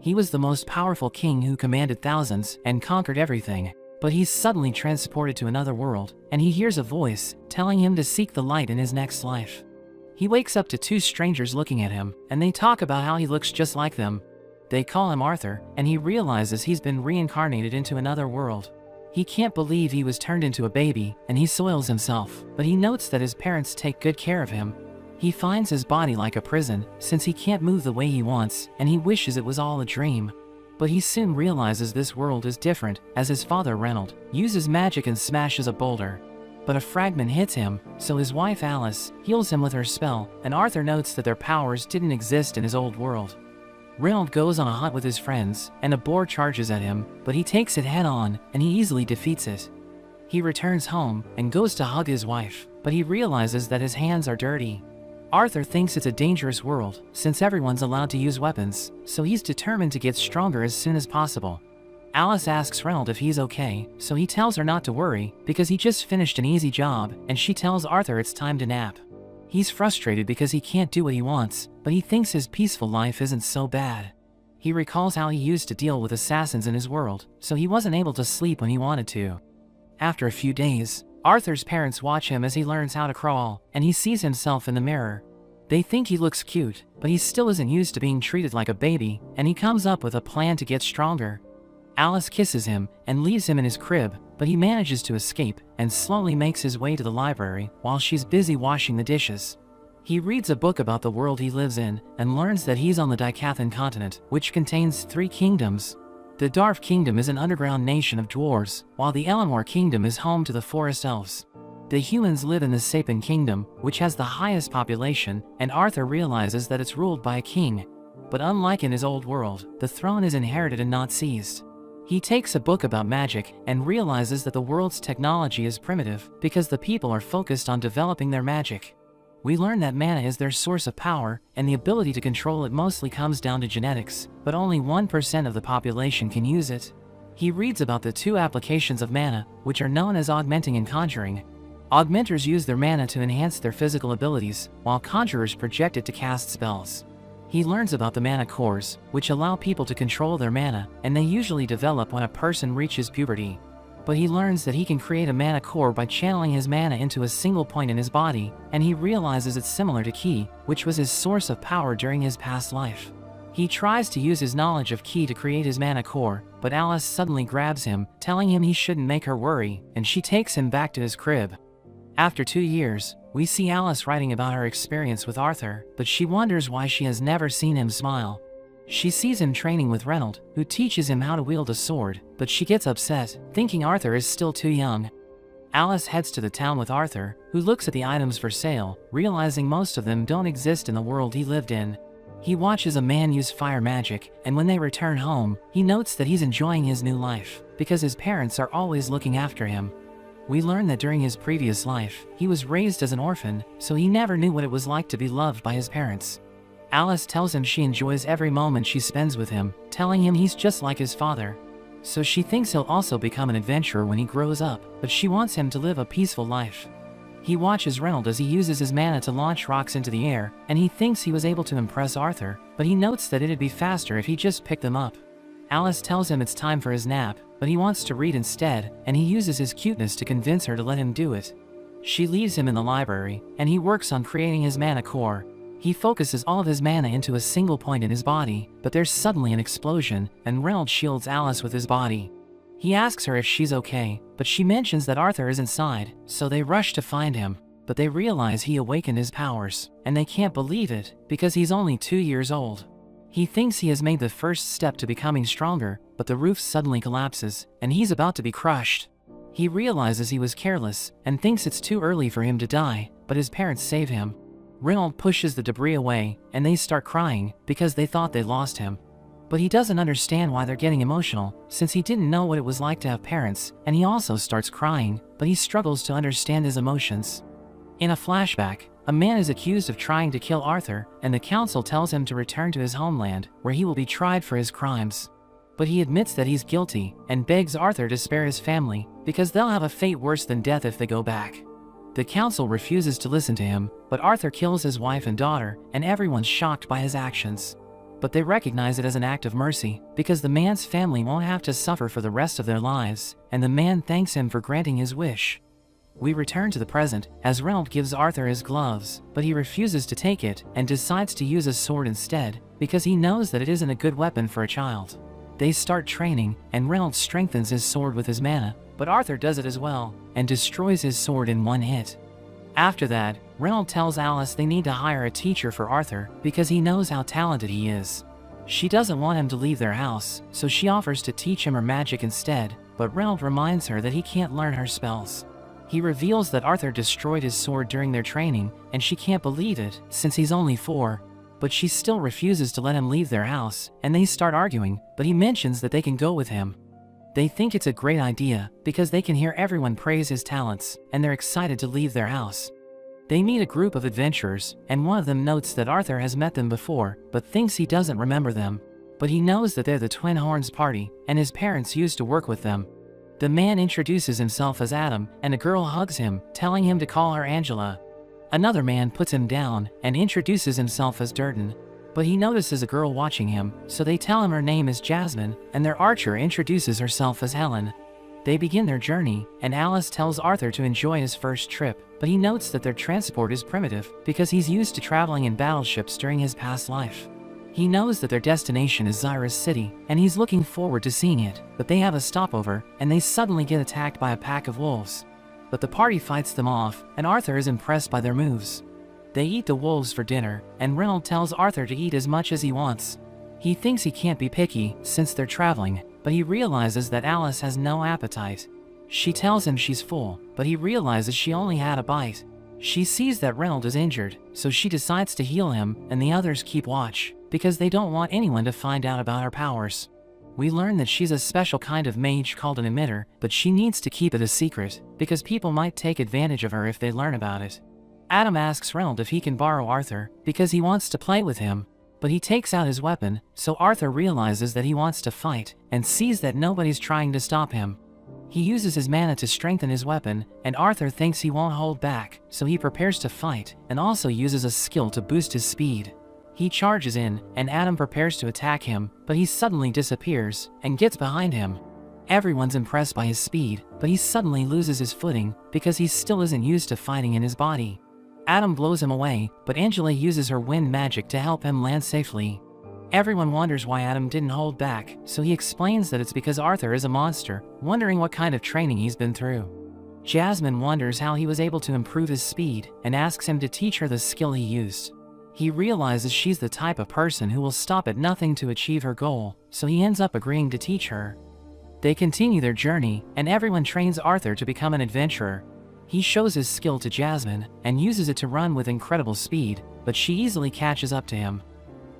He was the most powerful king who commanded thousands and conquered everything. But he's suddenly transported to another world, and he hears a voice telling him to seek the light in his next life. He wakes up to two strangers looking at him, and they talk about how he looks just like them. They call him Arthur, and he realizes he's been reincarnated into another world. He can't believe he was turned into a baby, and he soils himself, but he notes that his parents take good care of him. He finds his body like a prison, since he can't move the way he wants, and he wishes it was all a dream. But he soon realizes this world is different, as his father Reynold uses magic and smashes a boulder. But a fragment hits him, so his wife Alice heals him with her spell, and Arthur notes that their powers didn't exist in his old world. Reynold goes on a hunt with his friends, and a boar charges at him, but he takes it head on, and he easily defeats it. He returns home, and goes to hug his wife, but he realizes that his hands are dirty. Arthur thinks it's a dangerous world, since everyone's allowed to use weapons, so he's determined to get stronger as soon as possible. Alice asks Reynold if he's okay, so he tells her not to worry, because he just finished an easy job, and she tells Arthur it's time to nap. He's frustrated because he can't do what he wants, but he thinks his peaceful life isn't so bad. He recalls how he used to deal with assassins in his world, so he wasn't able to sleep when he wanted to. After a few days, Arthur's parents watch him as he learns how to crawl, and he sees himself in the mirror. They think he looks cute, but he still isn't used to being treated like a baby, and he comes up with a plan to get stronger. Alice kisses him and leaves him in his crib, but he manages to escape and slowly makes his way to the library while she's busy washing the dishes. He reads a book about the world he lives in and learns that he's on the Dicathan continent, which contains 3 kingdoms. The Darf Kingdom is an underground nation of dwarves, while the Elenor Kingdom is home to the forest elves. The humans live in the Sapin Kingdom, which has the highest population, and Arthur realizes that it's ruled by a king. But unlike in his old world, the throne is inherited and not seized. He takes a book about magic and realizes that the world's technology is primitive because the people are focused on developing their magic. We learn that mana is their source of power, and the ability to control it mostly comes down to genetics, but only 1% of the population can use it. He reads about the 2 applications of mana, which are known as augmenting and conjuring. Augmenters use their mana to enhance their physical abilities, while conjurers project it to cast spells. He learns about the mana cores, which allow people to control their mana, and they usually develop when a person reaches puberty. But he learns that he can create a mana core by channeling his mana into a single point in his body, and he realizes it's similar to Ki, which was his source of power during his past life. He tries to use his knowledge of Ki to create his mana core, but Alice suddenly grabs him, telling him he shouldn't make her worry, and she takes him back to his crib. After 2 years, we see Alice writing about her experience with Arthur, but she wonders why she has never seen him smile. She sees him training with Reynold, who teaches him how to wield a sword, but she gets upset, thinking Arthur is still too young. Alice heads to the town with Arthur, who looks at the items for sale, realizing most of them don't exist in the world he lived in. He watches a man use fire magic, and when they return home, he notes that he's enjoying his new life, because his parents are always looking after him. We learn that during his previous life, he was raised as an orphan, so he never knew what it was like to be loved by his parents. Alice tells him she enjoys every moment she spends with him, telling him he's just like his father. So she thinks he'll also become an adventurer when he grows up, but she wants him to live a peaceful life. He watches Reynold as he uses his mana to launch rocks into the air, and he thinks he was able to impress Arthur, but he notes that it'd be faster if he just picked them up. Alice tells him it's time for his nap, but he wants to read instead, and he uses his cuteness to convince her to let him do it. She leaves him in the library, and he works on creating his mana core. He focuses all of his mana into a single point in his body, but there's suddenly an explosion, and Reynold shields Alice with his body. He asks her if she's okay, but she mentions that Arthur is inside, so they rush to find him, but they realize he awakened his powers, and they can't believe it, because he's only 2 years old. He thinks he has made the first step to becoming stronger, but the roof suddenly collapses, and he's about to be crushed. He realizes he was careless, and thinks it's too early for him to die, but his parents save him. Reynold pushes the debris away, and they start crying, because they thought they lost him. But he doesn't understand why they're getting emotional, since he didn't know what it was like to have parents, and he also starts crying, but he struggles to understand his emotions. In a flashback, a man is accused of trying to kill Arthur, and the council tells him to return to his homeland, where he will be tried for his crimes. But he admits that he's guilty, and begs Arthur to spare his family, because they'll have a fate worse than death if they go back. The council refuses to listen to him, but Arthur kills his wife and daughter, and everyone's shocked by his actions. but they recognize it as an act of mercy, because the man's family won't have to suffer for the rest of their lives, and the man thanks him for granting his wish. We return to the present, as Reynold gives Arthur his gloves, but he refuses to take it and decides to use a sword instead, because he knows that it isn't a good weapon for a child. They start training, and Reynold strengthens his sword with his mana, but Arthur does it as well, and destroys his sword in one hit. After that, Reynold tells Alice they need to hire a teacher for Arthur, because he knows how talented he is. She doesn't want him to leave their house, so she offers to teach him her magic instead, but Reynold reminds her that he can't learn her spells. He reveals that Arthur destroyed his sword during their training, and she can't believe it, since he's only 4. But she still refuses to let him leave their house, and they start arguing, but he mentions that they can go with him. They think it's a great idea, because they can hear everyone praise his talents, and they're excited to leave their house. They meet a group of adventurers, and one of them notes that Arthur has met them before, but thinks he doesn't remember them. But he knows that they're the Twin Horns party, and his parents used to work with them. The man introduces himself as Adam, and a girl hugs him, telling him to call her Angela. Another man puts him down and introduces himself as Durden, but he notices a girl watching him, so they tell him her name is Jasmine, and their archer introduces herself as Helen. They begin their journey, and Alice tells Arthur to enjoy his first trip, but he notes that their transport is primitive because he's used to traveling in battleships during his past life. He knows that their destination is Zyra's city, and he's looking forward to seeing it, but they have a stopover, and they suddenly get attacked by a pack of wolves. But the party fights them off, and Arthur is impressed by their moves. They eat the wolves for dinner, and Reynold tells Arthur to eat as much as he wants. He thinks he can't be picky, since they're traveling, but he realizes that Alice has no appetite. She tells him she's full, but he realizes she only had a bite. She sees that Reynold is injured, so she decides to heal him, and the others keep watch, because they don't want anyone to find out about her powers. We learn that she's a special kind of mage called an emitter, but she needs to keep it a secret, because people might take advantage of her if they learn about it. Adam asks Reynold if he can borrow Arthur, because he wants to play with him, but he takes out his weapon, so Arthur realizes that he wants to fight, and sees that nobody's trying to stop him. He uses his mana to strengthen his weapon, and Arthur thinks he won't hold back, so he prepares to fight, and also uses a skill to boost his speed. He charges in, and Adam prepares to attack him, but he suddenly disappears, and gets behind him. Everyone's impressed by his speed, but he suddenly loses his footing, because he still isn't used to fighting in his body. Adam blows him away, but Angela uses her wind magic to help him land safely. Everyone wonders why Adam didn't hold back, so he explains that it's because Arthur is a monster, wondering what kind of training he's been through. Jasmine wonders how he was able to improve his speed, and asks him to teach her the skill he used. He realizes she's the type of person who will stop at nothing to achieve her goal, so he ends up agreeing to teach her. They continue their journey, and everyone trains Arthur to become an adventurer. He shows his skill to Jasmine, and uses it to run with incredible speed, but she easily catches up to him.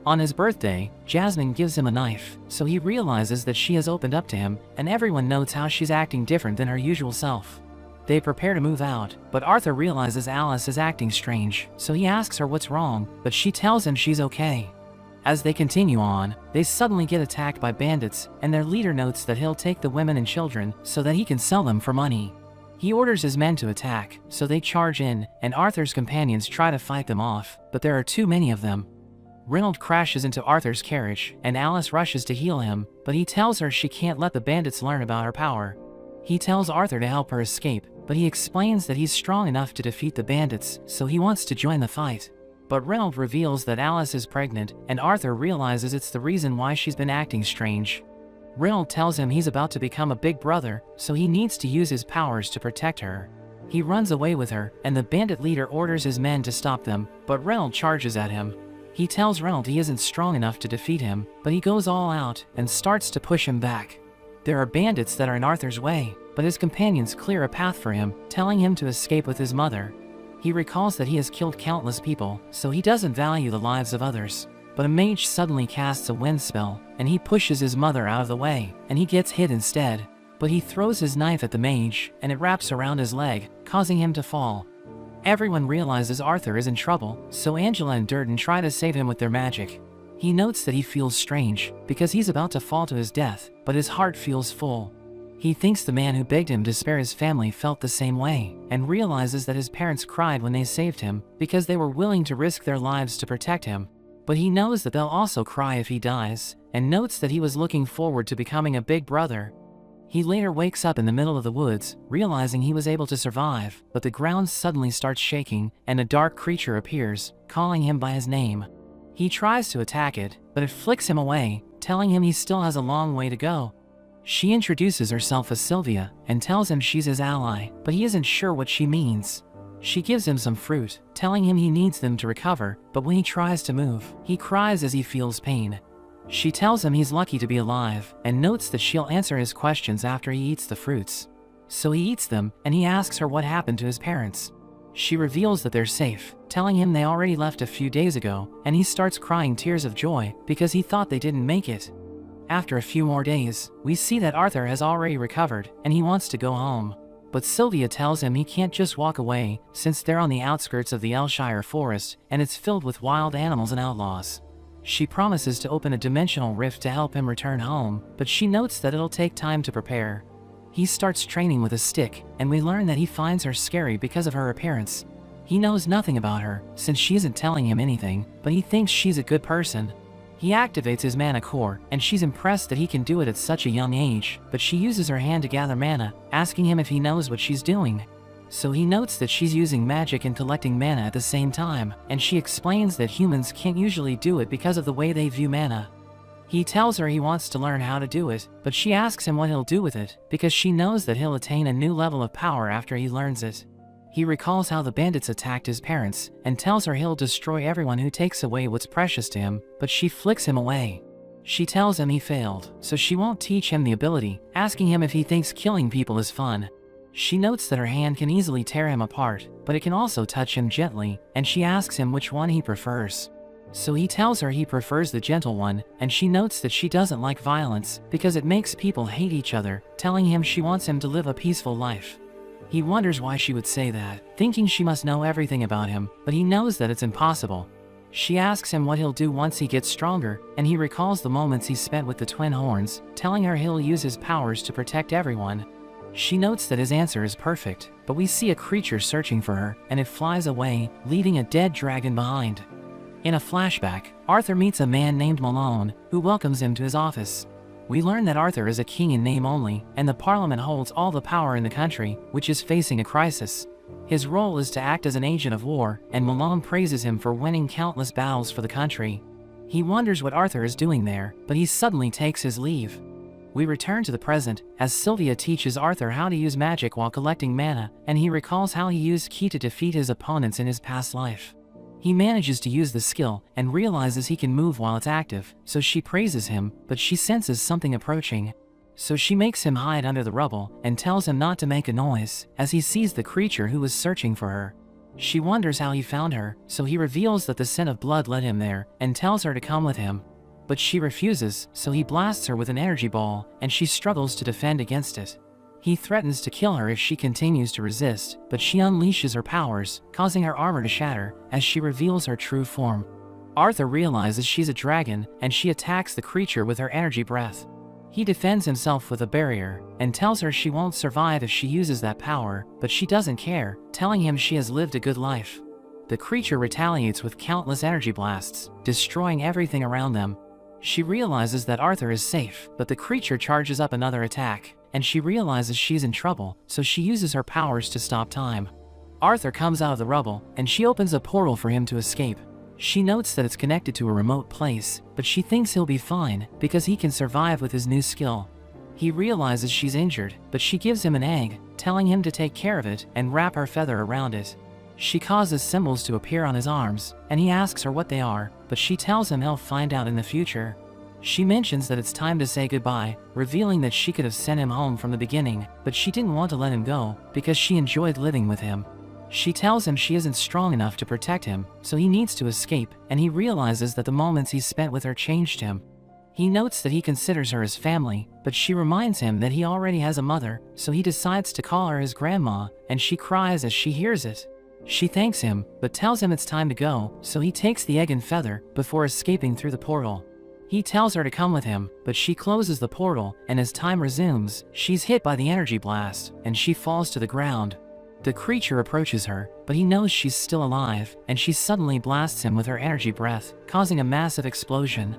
On his birthday, Jasmine gives him a knife, so he realizes that she has opened up to him, and everyone notes how she's acting different than her usual self. They prepare to move out, but Arthur realizes Alice is acting strange, so he asks her what's wrong, but she tells him she's okay. As they continue on, they suddenly get attacked by bandits, and their leader notes that he'll take the women and children so that he can sell them for money. He orders his men to attack, so they charge in, and Arthur's companions try to fight them off, but there are too many of them. Reynold crashes into Arthur's carriage, and Alice rushes to heal him, but he tells her she can't let the bandits learn about her power. He tells Arthur to help her escape, but he explains that he's strong enough to defeat the bandits, so he wants to join the fight. But Reynold reveals that Alice is pregnant, and Arthur realizes it's the reason why she's been acting strange. Reynold tells him he's about to become a big brother, so he needs to use his powers to protect her. He runs away with her, and the bandit leader orders his men to stop them, but Reynold charges at him. He tells Reynold he isn't strong enough to defeat him, but he goes all out and starts to push him back. There are bandits that are in Arthur's way, but his companions clear a path for him, telling him to escape with his mother. He recalls that he has killed countless people, so he doesn't value the lives of others. But a mage suddenly casts a wind spell, and he pushes his mother out of the way, and he gets hit instead. But he throws his knife at the mage, and it wraps around his leg, causing him to fall. Everyone realizes Arthur is in trouble, so Angela and Durden try to save him with their magic. He notes that he feels strange, because he's about to fall to his death, but his heart feels full. He thinks the man who begged him to spare his family felt the same way, and realizes that his parents cried when they saved him, because they were willing to risk their lives to protect him. But he knows that they'll also cry if he dies, and notes that he was looking forward to becoming a big brother. He later wakes up in the middle of the woods, realizing he was able to survive, but the ground suddenly starts shaking, and a dark creature appears, calling him by his name. He tries to attack it, but it flicks him away, telling him he still has a long way to go. She introduces herself as Sylvia, and tells him she's his ally, but he isn't sure what she means. She gives him some fruit, telling him he needs them to recover, but when he tries to move, he cries as he feels pain. She tells him he's lucky to be alive, and notes that she'll answer his questions after he eats the fruits. So he eats them, and he asks her what happened to his parents. She reveals that they're safe, telling him they already left a few days ago, and he starts crying tears of joy because he thought they didn't make it. After a few more days, we see that Arthur has already recovered, and he wants to go home. But Sylvia tells him he can't just walk away, since they're on the outskirts of the Elshire forest, and it's filled with wild animals and outlaws. She promises to open a dimensional rift to help him return home, but she notes that it'll take time to prepare. He starts training with a stick, and we learn that he finds her scary because of her appearance. He knows nothing about her, since she isn't telling him anything, but he thinks she's a good person. He activates his mana core, and she's impressed that he can do it at such a young age, but she uses her hand to gather mana, asking him if he knows what she's doing. So he notes that she's using magic and collecting mana at the same time, and she explains that humans can't usually do it because of the way they view mana. He tells her he wants to learn how to do it, but she asks him what he'll do with it, because she knows that he'll attain a new level of power after he learns it. He recalls how the bandits attacked his parents, and tells her he'll destroy everyone who takes away what's precious to him, but she flicks him away. She tells him he failed, so she won't teach him the ability, asking him if he thinks killing people is fun. She notes that her hand can easily tear him apart, but it can also touch him gently, and she asks him which one he prefers. So he tells her he prefers the gentle one, and she notes that she doesn't like violence because it makes people hate each other, telling him she wants him to live a peaceful life. He wonders why she would say that, thinking she must know everything about him, but he knows that it's impossible. She asks him what he'll do once he gets stronger, and he recalls the moments he spent with the twin horns, telling her he'll use his powers to protect everyone. She notes that his answer is perfect, but we see a creature searching for her, and it flies away, leaving a dead dragon behind. In a flashback, Arthur meets a man named Malone, who welcomes him to his office. We learn that Arthur is a king in name only, and the Parliament holds all the power in the country, which is facing a crisis. His role is to act as an agent of war, and Malone praises him for winning countless battles for the country. He wonders what Arthur is doing there, but he suddenly takes his leave. We return to the present, as Sylvia teaches Arthur how to use magic while collecting mana, and he recalls how he used Ki to defeat his opponents in his past life. He manages to use the skill, and realizes he can move while it's active, so she praises him, but she senses something approaching. So she makes him hide under the rubble, and tells him not to make a noise, as he sees the creature who is searching for her. She wonders how he found her, so he reveals that the scent of blood led him there, and tells her to come with him. But she refuses, so he blasts her with an energy ball, and she struggles to defend against it. He threatens to kill her if she continues to resist, but she unleashes her powers, causing her armor to shatter, as she reveals her true form. Arthur realizes she's a dragon, and she attacks the creature with her energy breath. He defends himself with a barrier, and tells her she won't survive if she uses that power, but she doesn't care, telling him she has lived a good life. The creature retaliates with countless energy blasts, destroying everything around them. She realizes that Arthur is safe, but the creature charges up another attack, and she realizes she's in trouble, so she uses her powers to stop time. Arthur comes out of the rubble, and she opens a portal for him to escape. She notes that it's connected to a remote place, but she thinks he'll be fine, because he can survive with his new skill. He realizes she's injured, but she gives him an egg, telling him to take care of it and wrap her feather around it. She causes symbols to appear on his arms, and he asks her what they are, but she tells him he'll find out in the future. She mentions that it's time to say goodbye, revealing that she could have sent him home from the beginning, but she didn't want to let him go, because she enjoyed living with him. She tells him she isn't strong enough to protect him, so he needs to escape, and he realizes that the moments he spent with her changed him. He notes that he considers her his family, but she reminds him that he already has a mother, so he decides to call her his grandma, and she cries as she hears it. She thanks him, but tells him it's time to go, so he takes the egg and feather, before escaping through the portal. He tells her to come with him, but she closes the portal, and as time resumes, she's hit by the energy blast, and she falls to the ground. The creature approaches her, but he knows she's still alive, and she suddenly blasts him with her energy breath, causing a massive explosion.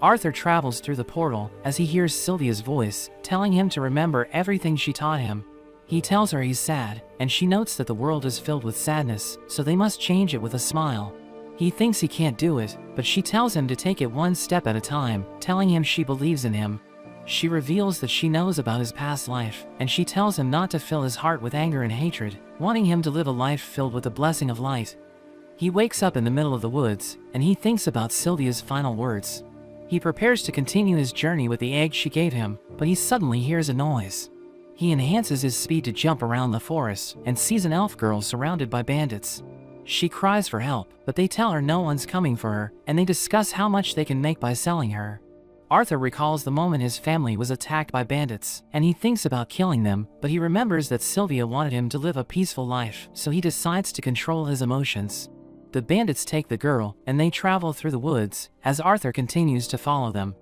Arthur travels through the portal as he hears Sylvia's voice, telling him to remember everything she taught him. He tells her he's sad, and she notes that the world is filled with sadness, so they must change it with a smile. He thinks he can't do it, but she tells him to take it one step at a time, telling him she believes in him. She reveals that she knows about his past life, and she tells him not to fill his heart with anger and hatred, wanting him to live a life filled with the blessing of light. He wakes up in the middle of the woods, and he thinks about Sylvia's final words. He prepares to continue his journey with the egg she gave him, but he suddenly hears a noise. He enhances his speed to jump around the forest, and sees an elf girl surrounded by bandits. She cries for help, but they tell her no one's coming for her, and they discuss how much they can make by selling her. Arthur recalls the moment his family was attacked by bandits, and he thinks about killing them, but he remembers that Sylvia wanted him to live a peaceful life, so he decides to control his emotions. The bandits take the girl, and they travel through the woods, as Arthur continues to follow them.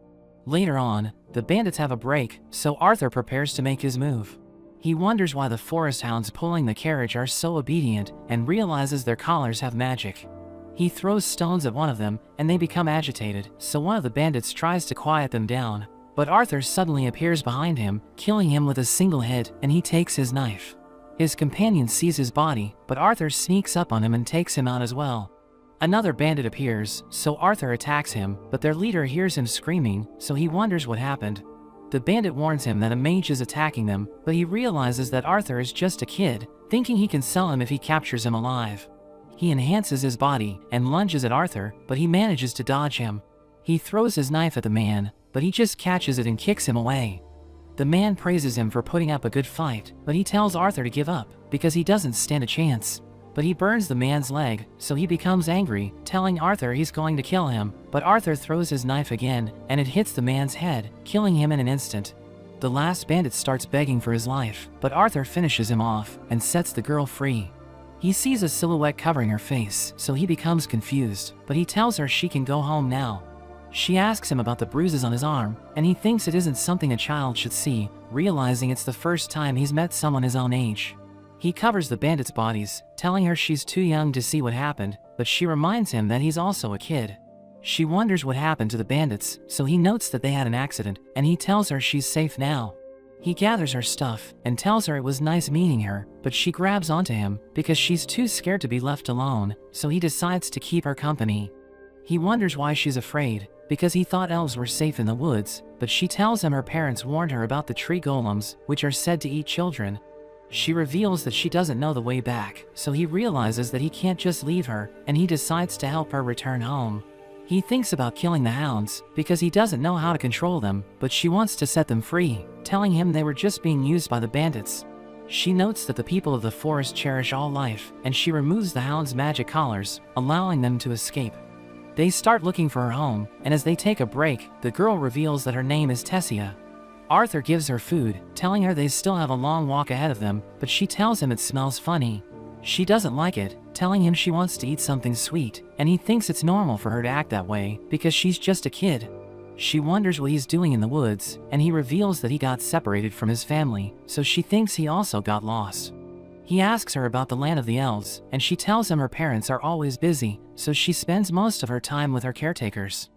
Later on, the bandits have a break, so Arthur prepares to make his move. He wonders why the forest hounds pulling the carriage are so obedient, and realizes their collars have magic. He throws stones at one of them, and they become agitated, so one of the bandits tries to quiet them down. But Arthur suddenly appears behind him, killing him with a single hit, and he takes his knife. His companion sees his body, but Arthur sneaks up on him and takes him out as well. Another bandit appears, so Arthur attacks him, but their leader hears him screaming, so he wonders what happened. The bandit warns him that a mage is attacking them, but he realizes that Arthur is just a kid, thinking he can sell him if he captures him alive. He enhances his body and lunges at Arthur, but he manages to dodge him. He throws his knife at the man, but he just catches it and kicks him away. The man praises him for putting up a good fight, but he tells Arthur to give up, because he doesn't stand a chance. But he burns the man's leg, so he becomes angry, telling Arthur he's going to kill him, but Arthur throws his knife again, and it hits the man's head, killing him in an instant. The last bandit starts begging for his life, but Arthur finishes him off, and sets the girl free. He sees a silhouette covering her face, so he becomes confused, but he tells her she can go home now. She asks him about the bruises on his arm, and he thinks it isn't something a child should see, realizing it's the first time he's met someone his own age. He covers the bandits' bodies, telling her she's too young to see what happened, but she reminds him that he's also a kid. She wonders what happened to the bandits, so he notes that they had an accident, and he tells her she's safe now. He gathers her stuff, and tells her it was nice meeting her, but she grabs onto him, because she's too scared to be left alone, so he decides to keep her company. He wonders why she's afraid, because he thought elves were safe in the woods, but she tells him her parents warned her about the tree golems, which are said to eat children. She reveals that she doesn't know the way back, so he realizes that he can't just leave her, and he decides to help her return home. He thinks about killing the hounds, because he doesn't know how to control them, but she wants to set them free, telling him they were just being used by the bandits. She notes that the people of the forest cherish all life, and she removes the hounds' magic collars, allowing them to escape. They start looking for her home, and as they take a break, the girl reveals that her name is Tessia. Arthur gives her food, telling her they still have a long walk ahead of them, but she tells him it smells funny. She doesn't like it, telling him she wants to eat something sweet, and he thinks it's normal for her to act that way, because she's just a kid. She wonders what he's doing in the woods, and he reveals that he got separated from his family, so she thinks he also got lost. He asks her about the land of the elves, and she tells him her parents are always busy, so she spends most of her time with her caretakers.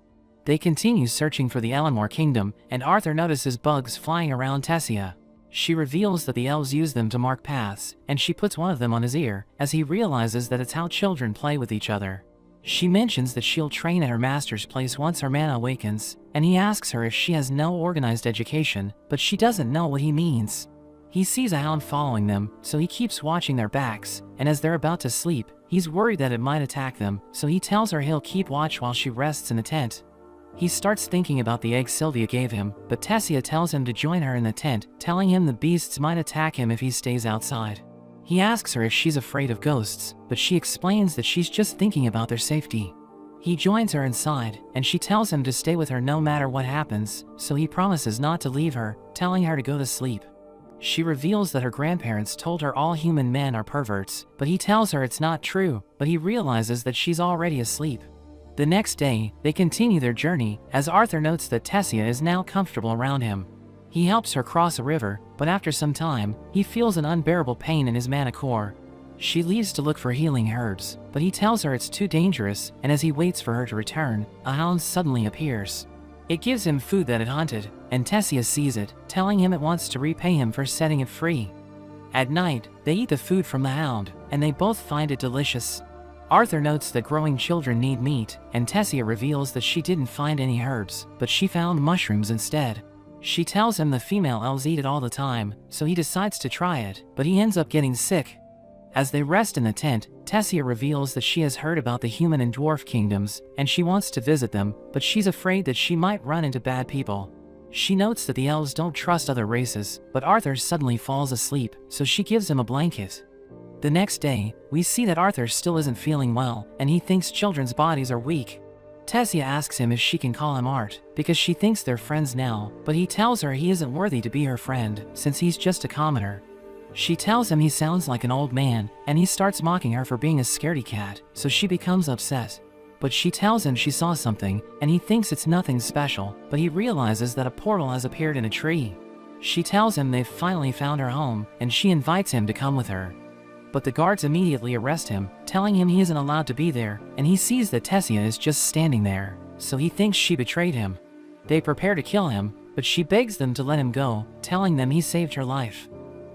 They continue searching for the Ellenmore Kingdom, and Arthur notices bugs flying around Tessia. She reveals that the elves use them to mark paths, and she puts one of them on his ear, as he realizes that it's how children play with each other. She mentions that she'll train at her master's place once her mana awakens, and he asks her if she has no organized education, but she doesn't know what he means. He sees a hound following them, so he keeps watching their backs, and as they're about to sleep, he's worried that it might attack them, so he tells her he'll keep watch while she rests in the tent. He starts thinking about the egg Sylvia gave him, but Tessia tells him to join her in the tent, telling him the beasts might attack him if he stays outside. He asks her if she's afraid of ghosts, but she explains that she's just thinking about their safety. He joins her inside, and she tells him to stay with her no matter what happens, so he promises not to leave her, telling her to go to sleep. She reveals that her grandparents told her all human men are perverts, but he tells her it's not true, but he realizes that she's already asleep. The next day, they continue their journey, as Arthur notes that Tessia is now comfortable around him. He helps her cross a river, but after some time, he feels an unbearable pain in his mana core, She leaves to look for healing herbs, but he tells her it's too dangerous, and as he waits for her to return, a hound suddenly appears. It gives him food that it hunted, and Tessia sees it, telling him it wants to repay him for setting it free. At night, they eat the food from the hound, and they both find it delicious. Arthur notes that growing children need meat, and Tessia reveals that she didn't find any herbs, but she found mushrooms instead. She tells him the female elves eat it all the time, so he decides to try it, but he ends up getting sick. As they rest in the tent, Tessia reveals that she has heard about the human and dwarf kingdoms, and she wants to visit them, but she's afraid that she might run into bad people. She notes that the elves don't trust other races, but Arthur suddenly falls asleep, so she gives him a blanket. The next day, we see that Arthur still isn't feeling well, and he thinks children's bodies are weak. Tessia asks him if she can call him Art, because she thinks they're friends now, but he tells her he isn't worthy to be her friend, since he's just a commoner. She tells him he sounds like an old man, and he starts mocking her for being a scaredy cat, so she becomes upset. But she tells him she saw something, and he thinks it's nothing special, but he realizes that a portal has appeared in a tree. She tells him they've finally found her home, and she invites him to come with her. But the guards immediately arrest him, telling him he isn't allowed to be there, and he sees that Tessia is just standing there, so he thinks she betrayed him. They prepare to kill him, but she begs them to let him go, telling them he saved her life.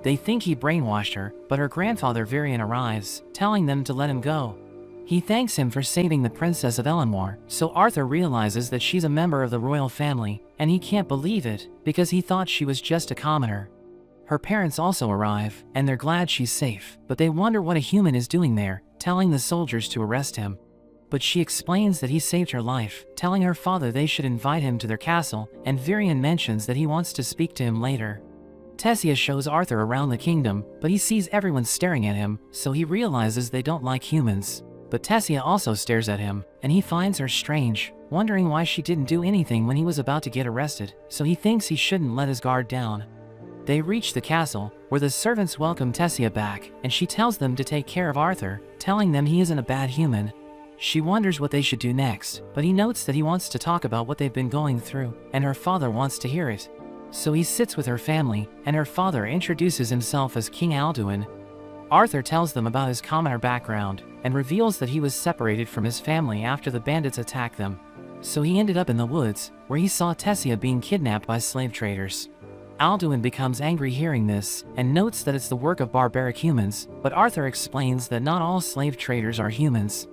They think he brainwashed her, but her grandfather Varian arrives, telling them to let him go. He thanks him for saving the Princess of Elenmore, so Arthur realizes that she's a member of the royal family, and he can't believe it, because he thought she was just a commoner. Her parents also arrive, and they're glad she's safe, but they wonder what a human is doing there, telling the soldiers to arrest him. But she explains that he saved her life, telling her father they should invite him to their castle, and Varian mentions that he wants to speak to him later. Tessia shows Arthur around the kingdom, but he sees everyone staring at him, so he realizes they don't like humans. But Tessia also stares at him, and he finds her strange, wondering why she didn't do anything when he was about to get arrested, so he thinks he shouldn't let his guard down. They reach the castle, where the servants welcome Tessia back, and she tells them to take care of Arthur, telling them he isn't a bad human. She wonders what they should do next, but he notes that he wants to talk about what they've been going through, and her father wants to hear it. So he sits with her family, and her father introduces himself as King Alduin. Arthur tells them about his commoner background, and reveals that he was separated from his family after the bandits attacked them. So he ended up in the woods, where he saw Tessia being kidnapped by slave traders. Alduin becomes angry hearing this, and notes that it's the work of barbaric humans, but Arthur explains that not all slave traders are humans.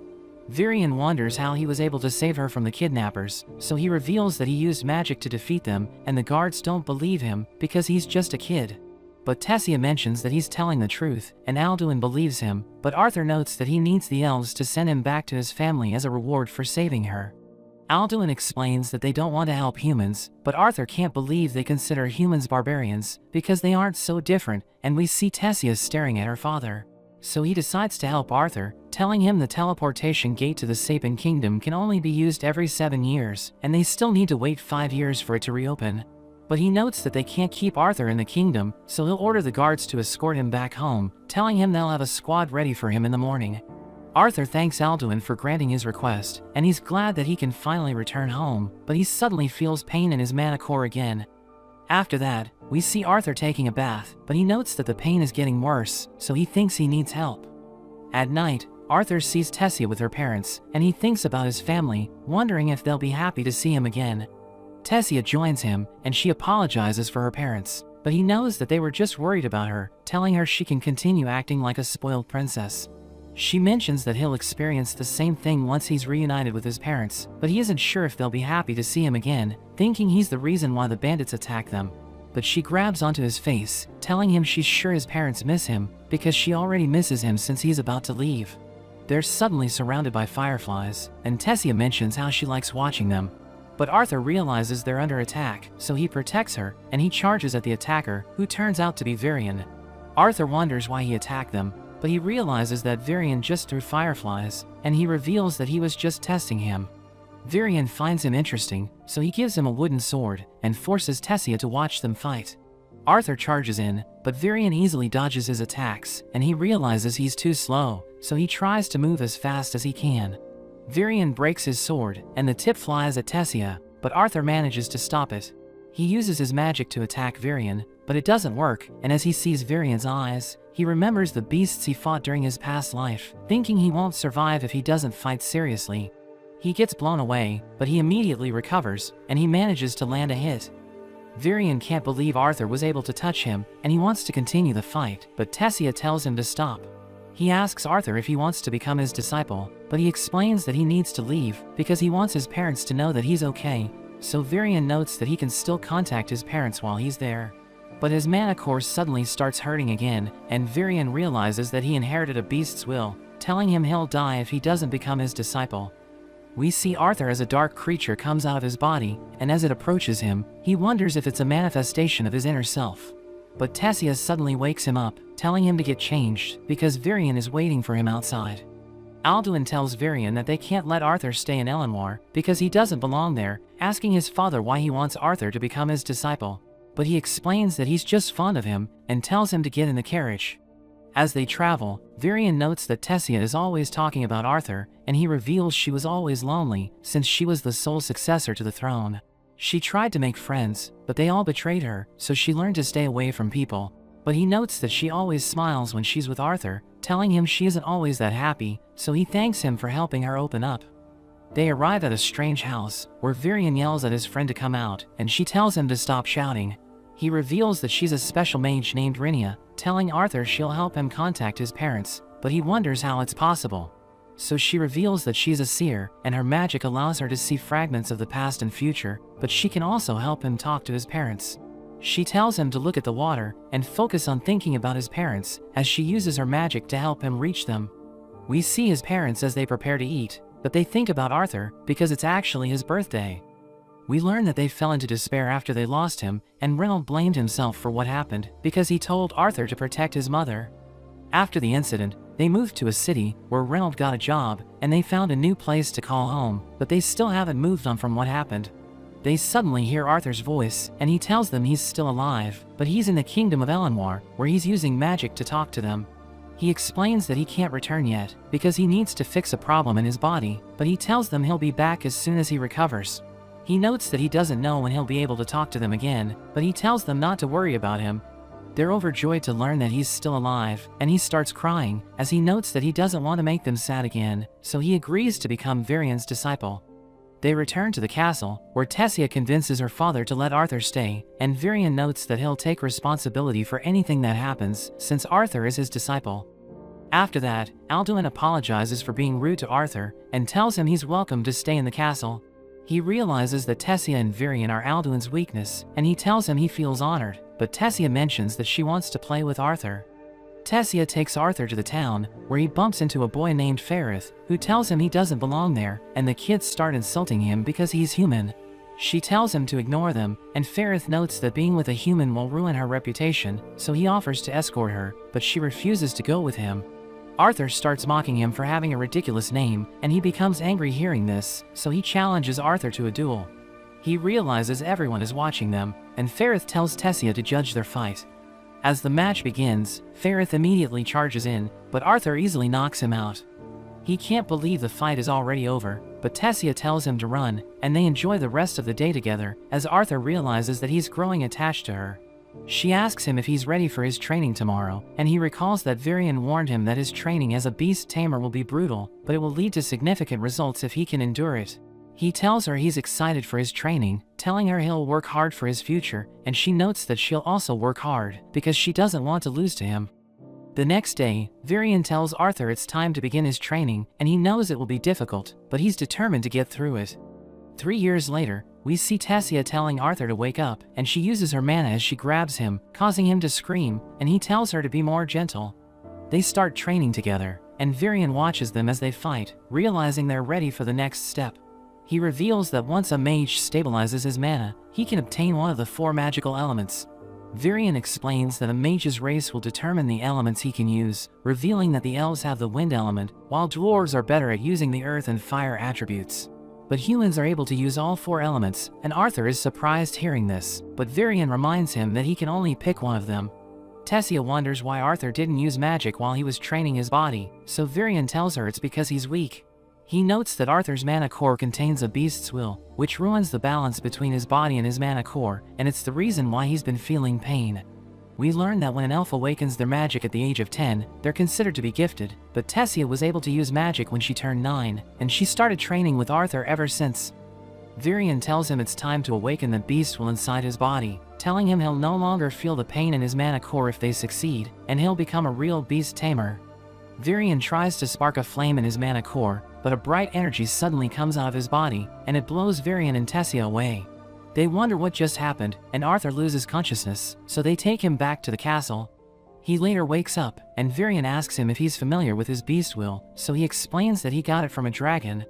Varian wonders how he was able to save her from the kidnappers, so he reveals that he used magic to defeat them, and the guards don't believe him, because he's just a kid. But Tessia mentions that he's telling the truth, and Alduin believes him, but Arthur notes that he needs the elves to send him back to his family as a reward for saving her. Alduin explains that they don't want to help humans, but Arthur can't believe they consider humans barbarians, because they aren't so different, and we see Tessia staring at her father. So he decides to help Arthur, telling him the teleportation gate to the Sapin Kingdom can only be used every 7 years, and they still need to wait 5 years for it to reopen. But he notes that they can't keep Arthur in the kingdom, so he'll order the guards to escort him back home, telling him they'll have a squad ready for him in the morning. Arthur thanks Alduin for granting his request, and he's glad that he can finally return home, but he suddenly feels pain in his mana core again. After that, we see Arthur taking a bath, but he notes that the pain is getting worse, so he thinks he needs help. At night, Arthur sees Tessia with her parents, and he thinks about his family, wondering if they'll be happy to see him again. Tessia joins him, and she apologizes for her parents, but he knows that they were just worried about her, telling her she can continue acting like a spoiled princess. She mentions that he'll experience the same thing once he's reunited with his parents, but he isn't sure if they'll be happy to see him again, thinking he's the reason why the bandits attack them. But she grabs onto his face, telling him she's sure his parents miss him, because she already misses him since he's about to leave. They're suddenly surrounded by fireflies, and Tessia mentions how she likes watching them. But Arthur realizes they're under attack, so he protects her, and he charges at the attacker, who turns out to be Varian. Arthur wonders why he attacked them, but he realizes that Varian just threw fireflies, and he reveals that he was just testing him. Varian finds him interesting, so he gives him a wooden sword, and forces Tessia to watch them fight. Arthur charges in, but Varian easily dodges his attacks, and he realizes he's too slow, so he tries to move as fast as he can. Varian breaks his sword, and the tip flies at Tessia, but Arthur manages to stop it. He uses his magic to attack Varian, but it doesn't work, and as he sees Varian's eyes, he remembers the beasts he fought during his past life, thinking he won't survive if he doesn't fight seriously. He gets blown away, but he immediately recovers, and he manages to land a hit. Varian can't believe Arthur was able to touch him, and he wants to continue the fight, but Tessia tells him to stop. He asks Arthur if he wants to become his disciple, but he explains that he needs to leave because he wants his parents to know that he's okay, so Varian notes that he can still contact his parents while he's there. But his mana core suddenly starts hurting again, and Varian realizes that he inherited a beast's will, telling him he'll die if he doesn't become his disciple. We see Arthur as a dark creature comes out of his body, and as it approaches him, he wonders if it's a manifestation of his inner self. But Tessia suddenly wakes him up, telling him to get changed, because Varian is waiting for him outside. Alduin tells Varian that they can't let Arthur stay in Elenwar, because he doesn't belong there, asking his father why he wants Arthur to become his disciple. But he explains that he's just fond of him, and tells him to get in the carriage. As they travel, Varian notes that Tessia is always talking about Arthur, and he reveals she was always lonely, since she was the sole successor to the throne. She tried to make friends, but they all betrayed her, so she learned to stay away from people. But he notes that she always smiles when she's with Arthur, telling him she isn't always that happy, so he thanks him for helping her open up. They arrive at a strange house, where Varian yells at his friend to come out, and she tells him to stop shouting. He reveals that she's a special mage named Rinia, telling Arthur she'll help him contact his parents, but he wonders how it's possible. So she reveals that she's a seer, and her magic allows her to see fragments of the past and future, but she can also help him talk to his parents. She tells him to look at the water, and focus on thinking about his parents, as she uses her magic to help him reach them. We see his parents as they prepare to eat, but they think about Arthur, because it's actually his birthday. We learn that they fell into despair after they lost him, and Reynold blamed himself for what happened, because he told Arthur to protect his mother. After the incident, they moved to a city, where Reynold got a job, and they found a new place to call home, but they still haven't moved on from what happened. They suddenly hear Arthur's voice, and he tells them he's still alive, but he's in the kingdom of Elenwar, where he's using magic to talk to them. He explains that he can't return yet, because he needs to fix a problem in his body, but he tells them he'll be back as soon as he recovers. He notes that he doesn't know when he'll be able to talk to them again, but he tells them not to worry about him. They're overjoyed to learn that he's still alive, and he starts crying, as he notes that he doesn't want to make them sad again, so he agrees to become Varian's disciple. They return to the castle, where Tessia convinces her father to let Arthur stay, and Varian notes that he'll take responsibility for anything that happens, since Arthur is his disciple. After that, Alduin apologizes for being rude to Arthur, and tells him he's welcome to stay in the castle. He realizes that Tessia and Varian are Alduin's weakness, and he tells him he feels honored, but Tessia mentions that she wants to play with Arthur. Tessia takes Arthur to the town, where he bumps into a boy named Ferrith, who tells him he doesn't belong there, and the kids start insulting him because he's human. She tells him to ignore them, and Ferrith notes that being with a human will ruin her reputation, so he offers to escort her, but she refuses to go with him. Arthur starts mocking him for having a ridiculous name, and he becomes angry hearing this, so he challenges Arthur to a duel. He realizes everyone is watching them, and Ferrith tells Tessia to judge their fight. As the match begins, Ferrith immediately charges in, but Arthur easily knocks him out. He can't believe the fight is already over, but Tessia tells him to run, and they enjoy the rest of the day together, as Arthur realizes that he's growing attached to her. She asks him if he's ready for his training tomorrow, and he recalls that Varian warned him that his training as a beast tamer will be brutal, but it will lead to significant results if he can endure it. He tells her he's excited for his training, telling her he'll work hard for his future, and she notes that she'll also work hard, because she doesn't want to lose to him. The next day, Varian tells Arthur it's time to begin his training, and he knows it will be difficult, but he's determined to get through it. 3 years later, we see Tessia telling Arthur to wake up, and she uses her mana as she grabs him, causing him to scream, and he tells her to be more gentle. They start training together, and Varian watches them as they fight, realizing they're ready for the next step. He reveals that once a mage stabilizes his mana, he can obtain one of the 4 magical elements. Varian explains that a mage's race will determine the elements he can use, revealing that the elves have the wind element, while dwarves are better at using the earth and fire attributes. But humans are able to use all 4 elements, and Arthur is surprised hearing this, but Varian reminds him that he can only pick one of them. Tessia wonders why Arthur didn't use magic while he was training his body, so Varian tells her it's because he's weak. He notes that Arthur's mana core contains a beast's will, which ruins the balance between his body and his mana core, and it's the reason why he's been feeling pain. We learn that when an elf awakens their magic at the age of 10, they're considered to be gifted, but Tessia was able to use magic when she turned 9, and she started training with Arthur ever since. Virion tells him it's time to awaken the beast will inside his body, telling him he'll no longer feel the pain in his mana core if they succeed, and he'll become a real beast tamer. Virion tries to spark a flame in his mana core, but a bright energy suddenly comes out of his body, and it blows Virion and Tessia away. They wonder what just happened, and Arthur loses consciousness, so they take him back to the castle. He later wakes up, and Virion asks him if he's familiar with his beast will, so he explains that he got it from a dragon.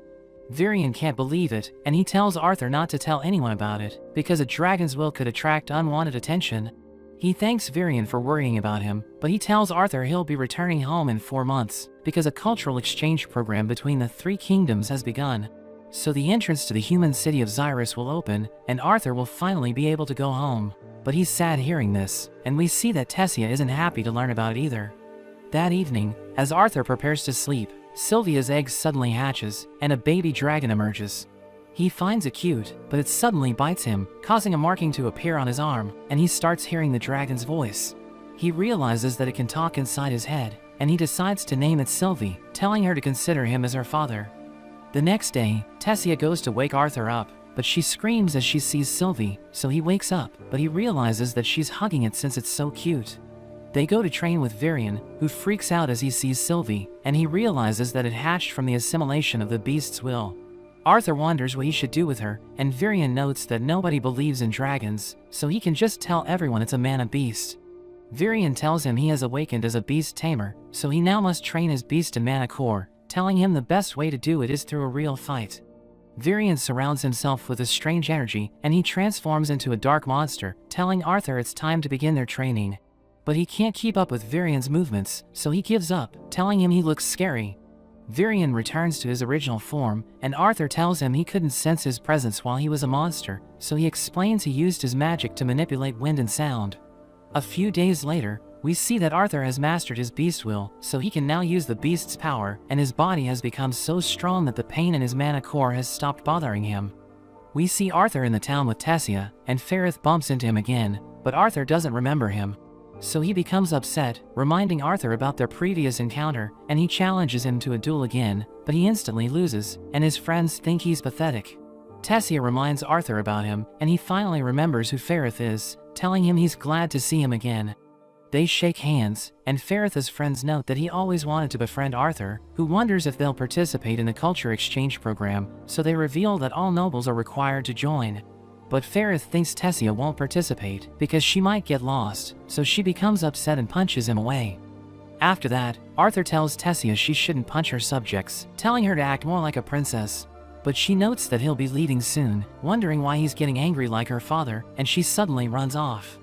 Virion can't believe it, and he tells Arthur not to tell anyone about it, because a dragon's will could attract unwanted attention. He thanks Virion for worrying about him, but he tells Arthur he'll be returning home in 4 months, because a cultural exchange program between the 3 kingdoms has begun. So the entrance to the human city of Xyrus will open, and Arthur will finally be able to go home. But he's sad hearing this, and we see that Tessia isn't happy to learn about it either. That evening, as Arthur prepares to sleep, Sylvia's egg suddenly hatches, and a baby dragon emerges. He finds it cute, but it suddenly bites him, causing a marking to appear on his arm, and he starts hearing the dragon's voice. He realizes that it can talk inside his head, and he decides to name it Sylvie, telling her to consider him as her father. The next day, Tessia goes to wake Arthur up, but she screams as she sees Sylvie, so he wakes up, but he realizes that she's hugging it since it's so cute. They go to train with Virion, who freaks out as he sees Sylvie, and he realizes that it hatched from the assimilation of the beast's will. Arthur wonders what he should do with her, and Virion notes that nobody believes in dragons, so he can just tell everyone it's a mana beast. Virion tells him he has awakened as a beast tamer, so he now must train his beast in mana core, telling him the best way to do it is through a real fight. Virion surrounds himself with a strange energy, and he transforms into a dark monster, telling Arthur it's time to begin their training. But he can't keep up with Virion's movements, so he gives up, telling him he looks scary. Virion returns to his original form, and Arthur tells him he couldn't sense his presence while he was a monster, so he explains he used his magic to manipulate wind and sound. A few days later, we see that Arthur has mastered his beast will, so he can now use the beast's power, and his body has become so strong that the pain in his mana core has stopped bothering him. We see Arthur in the town with Tessia, and Ferrith bumps into him again, but Arthur doesn't remember him. So he becomes upset, reminding Arthur about their previous encounter, and he challenges him to a duel again, but he instantly loses, and his friends think he's pathetic. Tessia reminds Arthur about him, and he finally remembers who Ferrith is, telling him he's glad to see him again. They shake hands, and Ferrith's friends note that he always wanted to befriend Arthur, who wonders if they'll participate in the culture exchange program, so they reveal that all nobles are required to join. But Ferrith thinks Tessia won't participate because she might get lost, so she becomes upset and punches him away. After that, Arthur tells Tessia she shouldn't punch her subjects, telling her to act more like a princess. But she notes that he'll be leaving soon, wondering why he's getting angry like her father, and she suddenly runs off.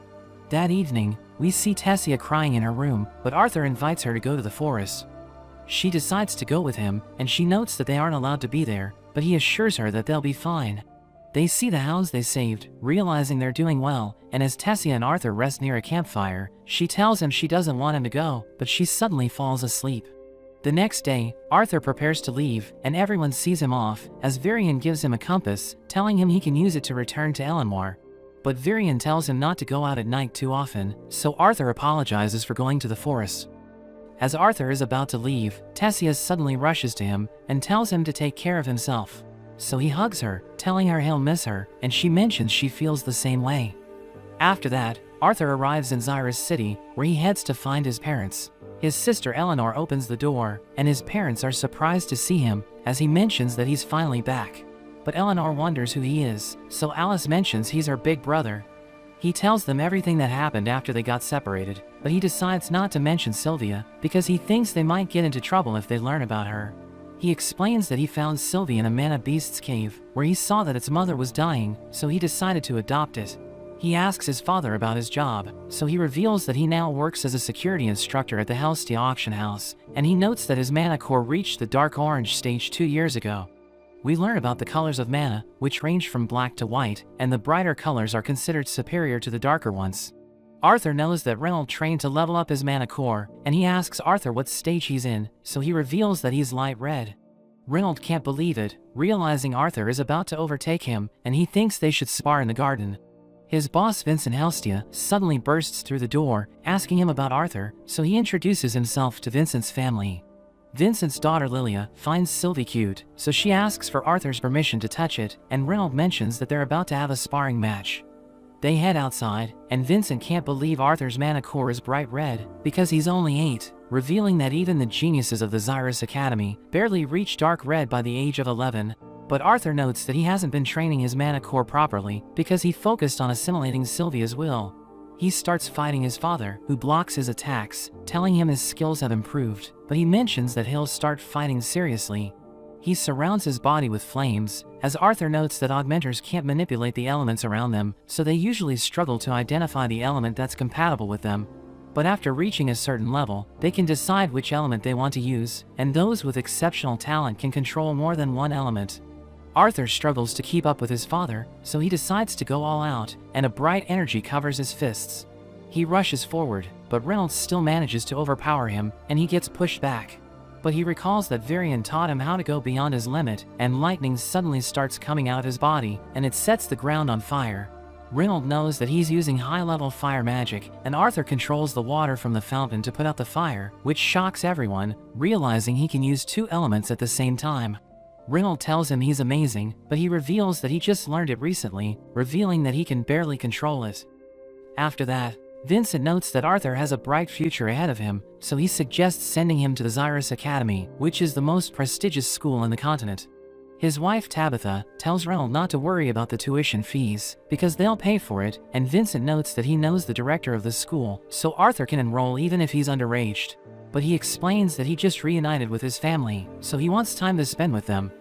That evening, we see Tessia crying in her room, but Arthur invites her to go to the forest. She decides to go with him, and she notes that they aren't allowed to be there, but he assures her that they'll be fine. They see the hounds they saved, realizing they're doing well, and as Tessia and Arthur rest near a campfire, she tells him she doesn't want him to go, but she suddenly falls asleep. The next day, Arthur prepares to leave, and everyone sees him off, as Virion gives him a compass, telling him he can use it to return to Elenmore. But Virion tells him not to go out at night too often, so Arthur apologizes for going to the forest. As Arthur is about to leave, Tessia suddenly rushes to him, and tells him to take care of himself. So he hugs her, telling her he'll miss her, and she mentions she feels the same way. After that, Arthur arrives in Xyrus City, where he heads to find his parents. His sister Eleanor opens the door, and his parents are surprised to see him, as he mentions that he's finally back. But Eleanor wonders who he is, so Alice mentions he's her big brother. He tells them everything that happened after they got separated, but he decides not to mention Sylvia, because he thinks they might get into trouble if they learn about her. He explains that he found Sylvie in a mana beast's cave, where he saw that its mother was dying, so he decided to adopt it. He asks his father about his job, so he reveals that he now works as a security instructor at the Helstia auction house, and he notes that his mana core reached the dark orange stage 2 years ago. We learn about the colors of mana, which range from black to white, and the brighter colors are considered superior to the darker ones. Arthur knows that Reynold trained to level up his mana core, and he asks Arthur what stage he's in, so he reveals that he's light red. Reynolds can't believe it, realizing Arthur is about to overtake him, and he thinks they should spar in the garden. His boss Vincent Helstia suddenly bursts through the door, asking him about Arthur, so he introduces himself to Vincent's family. Vincent's daughter Lilia finds Sylvie cute, so she asks for Arthur's permission to touch it, and Reynolds mentions that they're about to have a sparring match. They head outside, and Vincent can't believe Arthur's mana core is bright red, because he's only 8, revealing that even the geniuses of the Xyrus Academy barely reach dark red by the age of 11. But Arthur notes that he hasn't been training his mana core properly because he focused on assimilating Sylvia's will. He starts fighting his father, who blocks his attacks, telling him his skills have improved, but he mentions that he'll start fighting seriously. He surrounds his body with flames, as Arthur notes that augmenters can't manipulate the elements around them, so they usually struggle to identify the element that's compatible with them. But after reaching a certain level, they can decide which element they want to use, and those with exceptional talent can control more than one element. Arthur struggles to keep up with his father, so he decides to go all out, and a bright energy covers his fists. He rushes forward, but Reynolds still manages to overpower him, and he gets pushed back. But he recalls that Varian taught him how to go beyond his limit, and lightning suddenly starts coming out of his body, and it sets the ground on fire. Reynolds knows that he's using high-level fire magic, and Arthur controls the water from the fountain to put out the fire, which shocks everyone, realizing he can use 2 elements at the same time. Reynolds tells him he's amazing, but he reveals that he just learned it recently, revealing that he can barely control it. After that, Vincent notes that Arthur has a bright future ahead of him, so he suggests sending him to the Xyrus Academy, which is the most prestigious school in the continent. His wife Tabitha tells Reynolds not to worry about the tuition fees, because they'll pay for it, and Vincent notes that he knows the director of the school, so Arthur can enroll even if he's underaged. But he explains that he just reunited with his family, so he wants time to spend with them.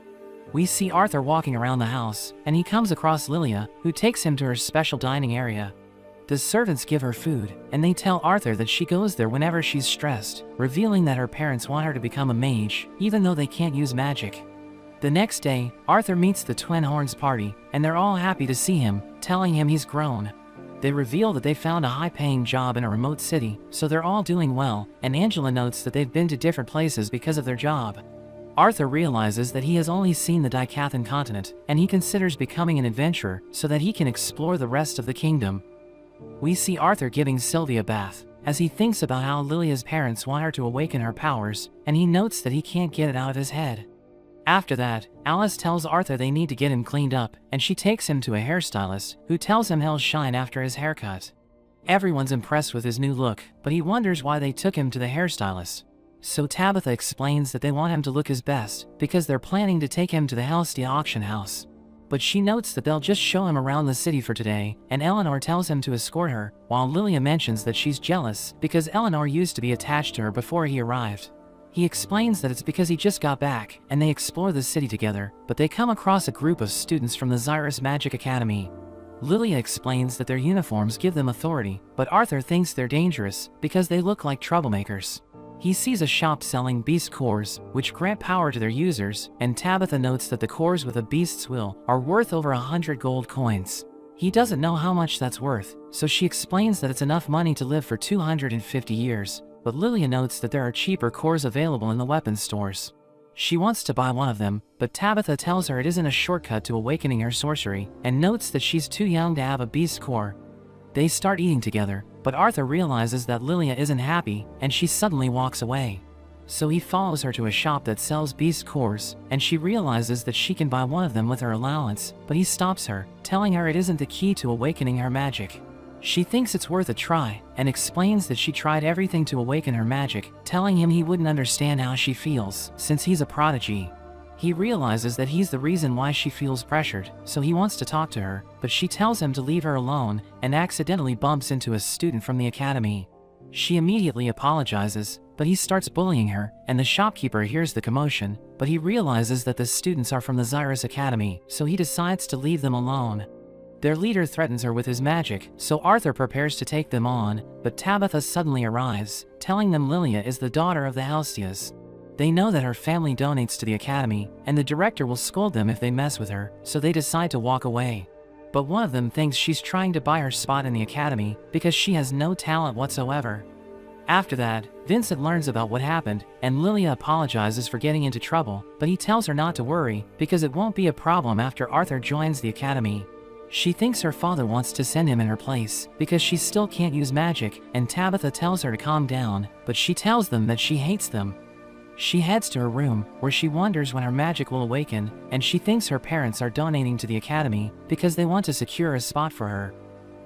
We see Arthur walking around the house, and he comes across Lilia, who takes him to her special dining area. The servants give her food, and they tell Arthur that she goes there whenever she's stressed, revealing that her parents want her to become a mage, even though they can't use magic. The next day, Arthur meets the Twin Horns party, and they're all happy to see him, telling him he's grown. They reveal that they found a high-paying job in a remote city, so they're all doing well, and Angela notes that they've been to different places because of their job. Arthur realizes that he has only seen the Dicathan continent, and he considers becoming an adventurer so that he can explore the rest of the kingdom. We see Arthur giving Sylvia a bath, as he thinks about how Lilia's parents want her to awaken her powers, and he notes that he can't get it out of his head. After that, Alice tells Arthur they need to get him cleaned up, and she takes him to a hairstylist, who tells him he'll shine after his haircut. Everyone's impressed with his new look, but he wonders why they took him to the hairstylist. So Tabitha explains that they want him to look his best, because they're planning to take him to the Helstia auction house. But she notes that they'll just show him around the city for today, and Eleanor tells him to escort her, while Lilia mentions that she's jealous because Eleanor used to be attached to her before he arrived. He explains that it's because he just got back, and they explore the city together, but they come across a group of students from the Xyrus Magic Academy. Lilia explains that their uniforms give them authority, but Arthur thinks they're dangerous because they look like troublemakers. He sees a shop selling beast cores, which grant power to their users, and Tabitha notes that the cores with a beast's will are worth over 100 gold coins. He doesn't know how much that's worth, so she explains that it's enough money to live for 250 years, but Lilia notes that there are cheaper cores available in the weapons stores. She wants to buy one of them, but Tabitha tells her it isn't a shortcut to awakening her sorcery, and notes that she's too young to have a beast core. They start eating together, but Arthur realizes that Lilia isn't happy, and she suddenly walks away. So he follows her to a shop that sells beast cores, and she realizes that she can buy one of them with her allowance, but he stops her, telling her it isn't the key to awakening her magic. She thinks it's worth a try, and explains that she tried everything to awaken her magic, telling him he wouldn't understand how she feels, since he's a prodigy. He realizes that he's the reason why she feels pressured, so he wants to talk to her, but she tells him to leave her alone, and accidentally bumps into a student from the academy. She immediately apologizes, but he starts bullying her, and the shopkeeper hears the commotion, but he realizes that the students are from the Xyrus Academy, so he decides to leave them alone. Their leader threatens her with his magic, so Arthur prepares to take them on, but Tabitha suddenly arrives, telling them Lilia is the daughter of the Helstias. They know that her family donates to the academy, and the director will scold them if they mess with her, so they decide to walk away. But one of them thinks she's trying to buy her spot in the academy because she has no talent whatsoever. After that, Vincent learns about what happened, and Lilia apologizes for getting into trouble, but he tells her not to worry, because it won't be a problem after Arthur joins the academy. She thinks her father wants to send him in her place, because she still can't use magic, and Tabitha tells her to calm down, but she tells them that she hates them. She heads to her room, where she wonders when her magic will awaken, and she thinks her parents are donating to the academy, because they want to secure a spot for her.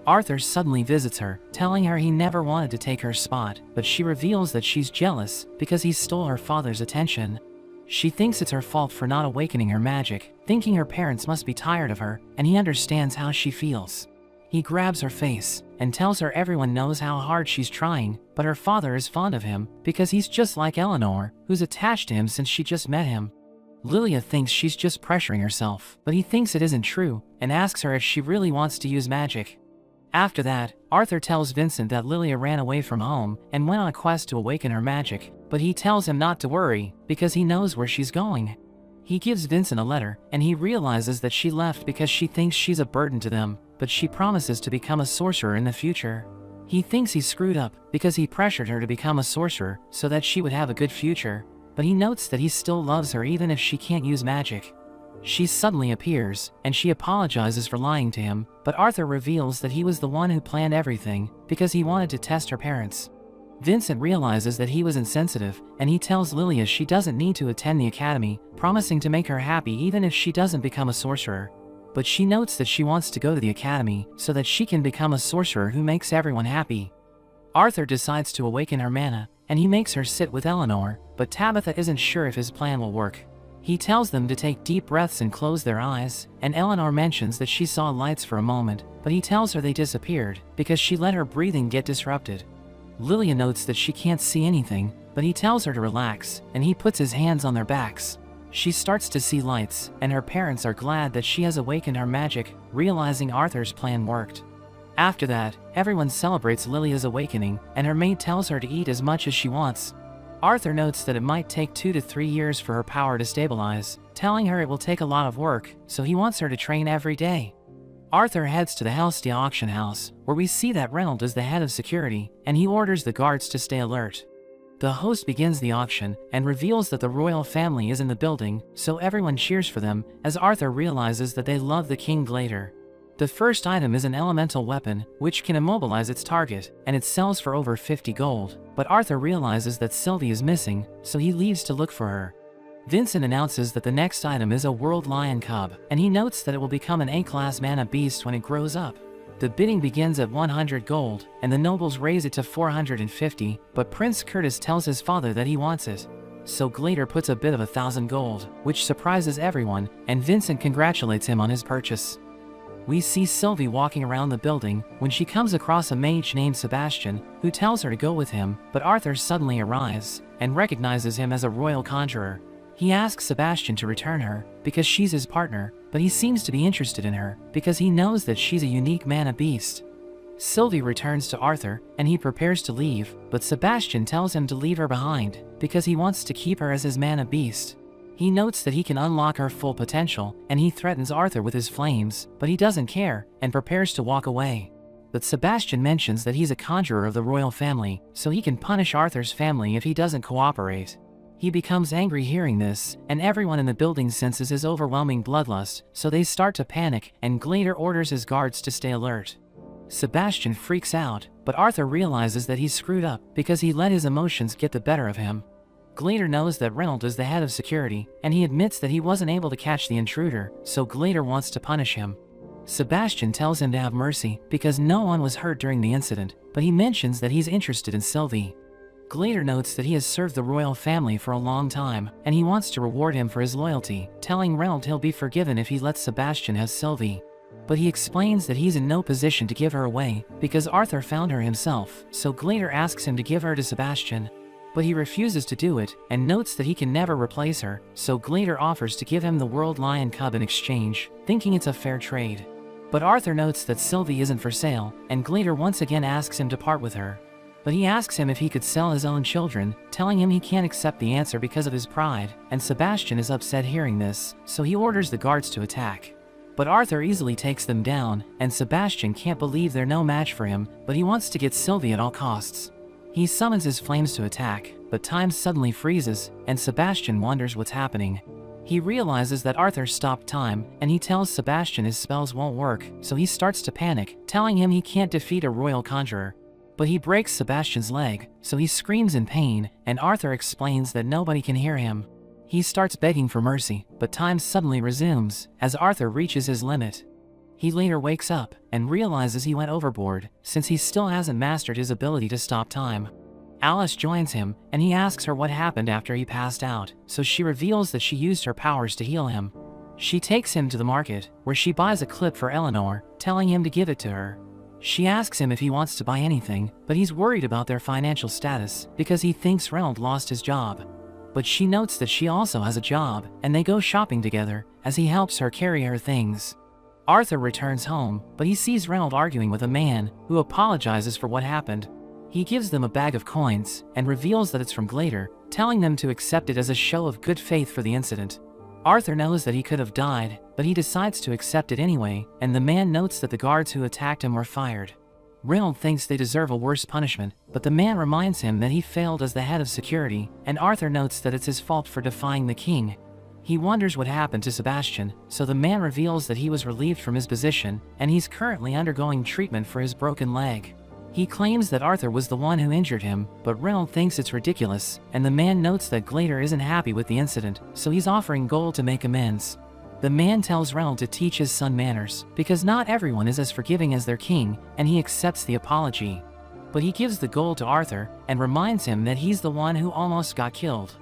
Arthur suddenly visits her, telling her he never wanted to take her spot, but she reveals that she's jealous, because he stole her father's attention. She thinks it's her fault for not awakening her magic, thinking her parents must be tired of her, and he understands how she feels. He grabs her face, and tells her everyone knows how hard she's trying, but her father is fond of him, because he's just like Eleanor, who's attached to him since she just met him. Lilia thinks she's just pressuring herself, but he thinks it isn't true, and asks her if she really wants to use magic. After that, Arthur tells Vincent that Lilia ran away from home and went on a quest to awaken her magic, but he tells him not to worry, because he knows where she's going. He gives Vincent a letter, and he realizes that she left because she thinks she's a burden to them, but she promises to become a sorcerer in the future. He thinks he screwed up, because he pressured her to become a sorcerer so that she would have a good future, but he notes that he still loves her even if she can't use magic. She suddenly appears, and she apologizes for lying to him, but Arthur reveals that he was the one who planned everything, because he wanted to test her parents. Vincent realizes that he was insensitive, and he tells Lilia she doesn't need to attend the academy, promising to make her happy even if she doesn't become a sorcerer. But she notes that she wants to go to the academy, so that she can become a sorcerer who makes everyone happy. Arthur decides to awaken her mana, and he makes her sit with Eleanor, but Tabitha isn't sure if his plan will work. He tells them to take deep breaths and close their eyes, and Eleanor mentions that she saw lights for a moment, but he tells her they disappeared, because she let her breathing get disrupted. Lilia notes that she can't see anything, but he tells her to relax, and he puts his hands on their backs. She starts to see lights, and her parents are glad that she has awakened her magic, realizing Arthur's plan worked. After that, everyone celebrates Lilia's awakening, and her maid tells her to eat as much as she wants. Arthur notes that it might take 2 to 3 years for her power to stabilize, telling her it will take a lot of work, so he wants her to train every day. Arthur heads to the Helstia auction house, where we see that Reynold is the head of security, and he orders the guards to stay alert. The host begins the auction, and reveals that the royal family is in the building, so everyone cheers for them, as Arthur realizes that they love the King Glader. The first item is an elemental weapon, which can immobilize its target, and it sells for over 50 gold, but Arthur realizes that Sylvie is missing, so he leaves to look for her. Vincent announces that the next item is a world lion cub, and he notes that it will become an A-class mana beast when it grows up. The bidding begins at 100 gold, and the nobles raise it to 450, but Prince Curtis tells his father that he wants it. So Glader puts a bid of 1,000 gold, which surprises everyone, and Vincent congratulates him on his purchase. We see Sylvie walking around the building when she comes across a mage named Sebastian, who tells her to go with him, but Arthur suddenly arrives and recognizes him as a royal conjurer. He asks Sebastian to return her, because she's his partner, but he seems to be interested in her, because he knows that she's a unique mana beast. Sylvie returns to Arthur, and he prepares to leave, but Sebastian tells him to leave her behind, because he wants to keep her as his mana beast. He notes that he can unlock her full potential, and he threatens Arthur with his flames, but he doesn't care, and prepares to walk away. But Sebastian mentions that he's a conjurer of the royal family, so he can punish Arthur's family if he doesn't cooperate. He becomes angry hearing this, and everyone in the building senses his overwhelming bloodlust, so they start to panic, and Glader orders his guards to stay alert. Sebastian freaks out, but Arthur realizes that he's screwed up, because he let his emotions get the better of him. Glader knows that Reynold is the head of security, and he admits that he wasn't able to catch the intruder, so Glader wants to punish him. Sebastian tells him to have mercy, because no one was hurt during the incident, but he mentions that he's interested in Sylvie. Glader notes that he has served the royal family for a long time, and he wants to reward him for his loyalty, telling Reynold he'll be forgiven if he lets Sebastian have Sylvie. But he explains that he's in no position to give her away, because Arthur found her himself, so Glader asks him to give her to Sebastian. But he refuses to do it, and notes that he can never replace her, so Glader offers to give him the World Lion Cub in exchange, thinking it's a fair trade. But Arthur notes that Sylvie isn't for sale, and Glader once again asks him to part with her. But he asks him if he could sell his own children, telling him he can't accept the answer because of his pride, and Sebastian is upset hearing this, so he orders the guards to attack. But Arthur easily takes them down, and Sebastian can't believe they're no match for him, but he wants to get Sylvie at all costs. He summons his flames to attack, but time suddenly freezes, and Sebastian wonders what's happening. He realizes that Arthur stopped time, and he tells Sebastian his spells won't work, so he starts to panic, telling him he can't defeat a royal conjurer. But he breaks Sebastian's leg, so he screams in pain, and Arthur explains that nobody can hear him. He starts begging for mercy, but time suddenly resumes, as Arthur reaches his limit. He later wakes up, and realizes he went overboard, since he still hasn't mastered his ability to stop time. Alice joins him, and he asks her what happened after he passed out, so she reveals that she used her powers to heal him. She takes him to the market, where she buys a clip for Eleanor, telling him to give it to her. She asks him if he wants to buy anything, but he's worried about their financial status, because he thinks Reynold lost his job. But she notes that she also has a job, and they go shopping together, as he helps her carry her things. Arthur returns home, but he sees Reynold arguing with a man, who apologizes for what happened. He gives them a bag of coins, and reveals that it's from Glader, telling them to accept it as a show of good faith for the incident. Arthur knows that he could have died, but he decides to accept it anyway, and the man notes that the guards who attacked him were fired. Reynold thinks they deserve a worse punishment, but the man reminds him that he failed as the head of security, and Arthur notes that it's his fault for defying the king. He wonders what happened to Sebastian, so the man reveals that he was relieved from his position, and he's currently undergoing treatment for his broken leg. He claims that Arthur was the one who injured him, but Reynold thinks it's ridiculous, and the man notes that Glader isn't happy with the incident, so he's offering gold to make amends. The man tells Reynold to teach his son manners, because not everyone is as forgiving as their king, and he accepts the apology. But he gives the gold to Arthur, and reminds him that he's the one who almost got killed.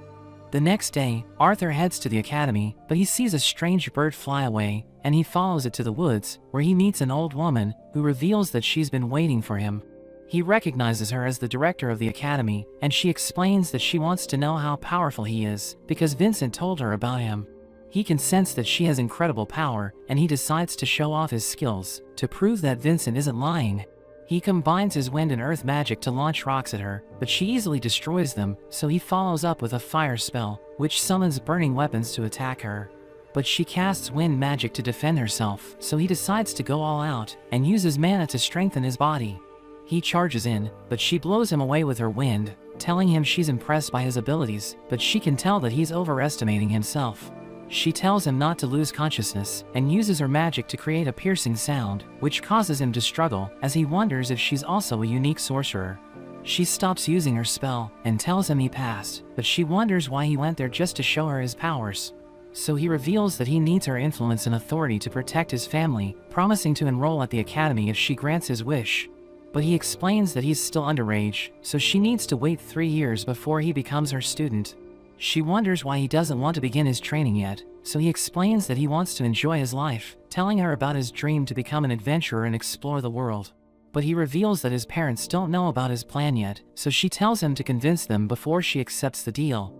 The next day, Arthur heads to the academy, but he sees a strange bird fly away, and he follows it to the woods, where he meets an old woman, who reveals that she's been waiting for him. He recognizes her as the director of the academy, and she explains that she wants to know how powerful he is, because Vincent told her about him. He can sense that she has incredible power, and he decides to show off his skills, to prove that Vincent isn't lying. He combines his wind and earth magic to launch rocks at her, but she easily destroys them, so he follows up with a fire spell, which summons burning weapons to attack her. But she casts wind magic to defend herself, so he decides to go all out, and uses mana to strengthen his body. He charges in, but she blows him away with her wind, telling him she's impressed by his abilities, but she can tell that he's overestimating himself. She tells him not to lose consciousness, and uses her magic to create a piercing sound, which causes him to struggle, as he wonders if she's also a unique sorcerer. She stops using her spell, and tells him he passed, but she wonders why he went there just to show her his powers. So he reveals that he needs her influence and authority to protect his family, promising to enroll at the academy if she grants his wish. But he explains that he's still underage, so she needs to wait 3 years before he becomes her student. She wonders why he doesn't want to begin his training yet, so he explains that he wants to enjoy his life, telling her about his dream to become an adventurer and explore the world. But he reveals that his parents don't know about his plan yet, so she tells him to convince them before she accepts the deal.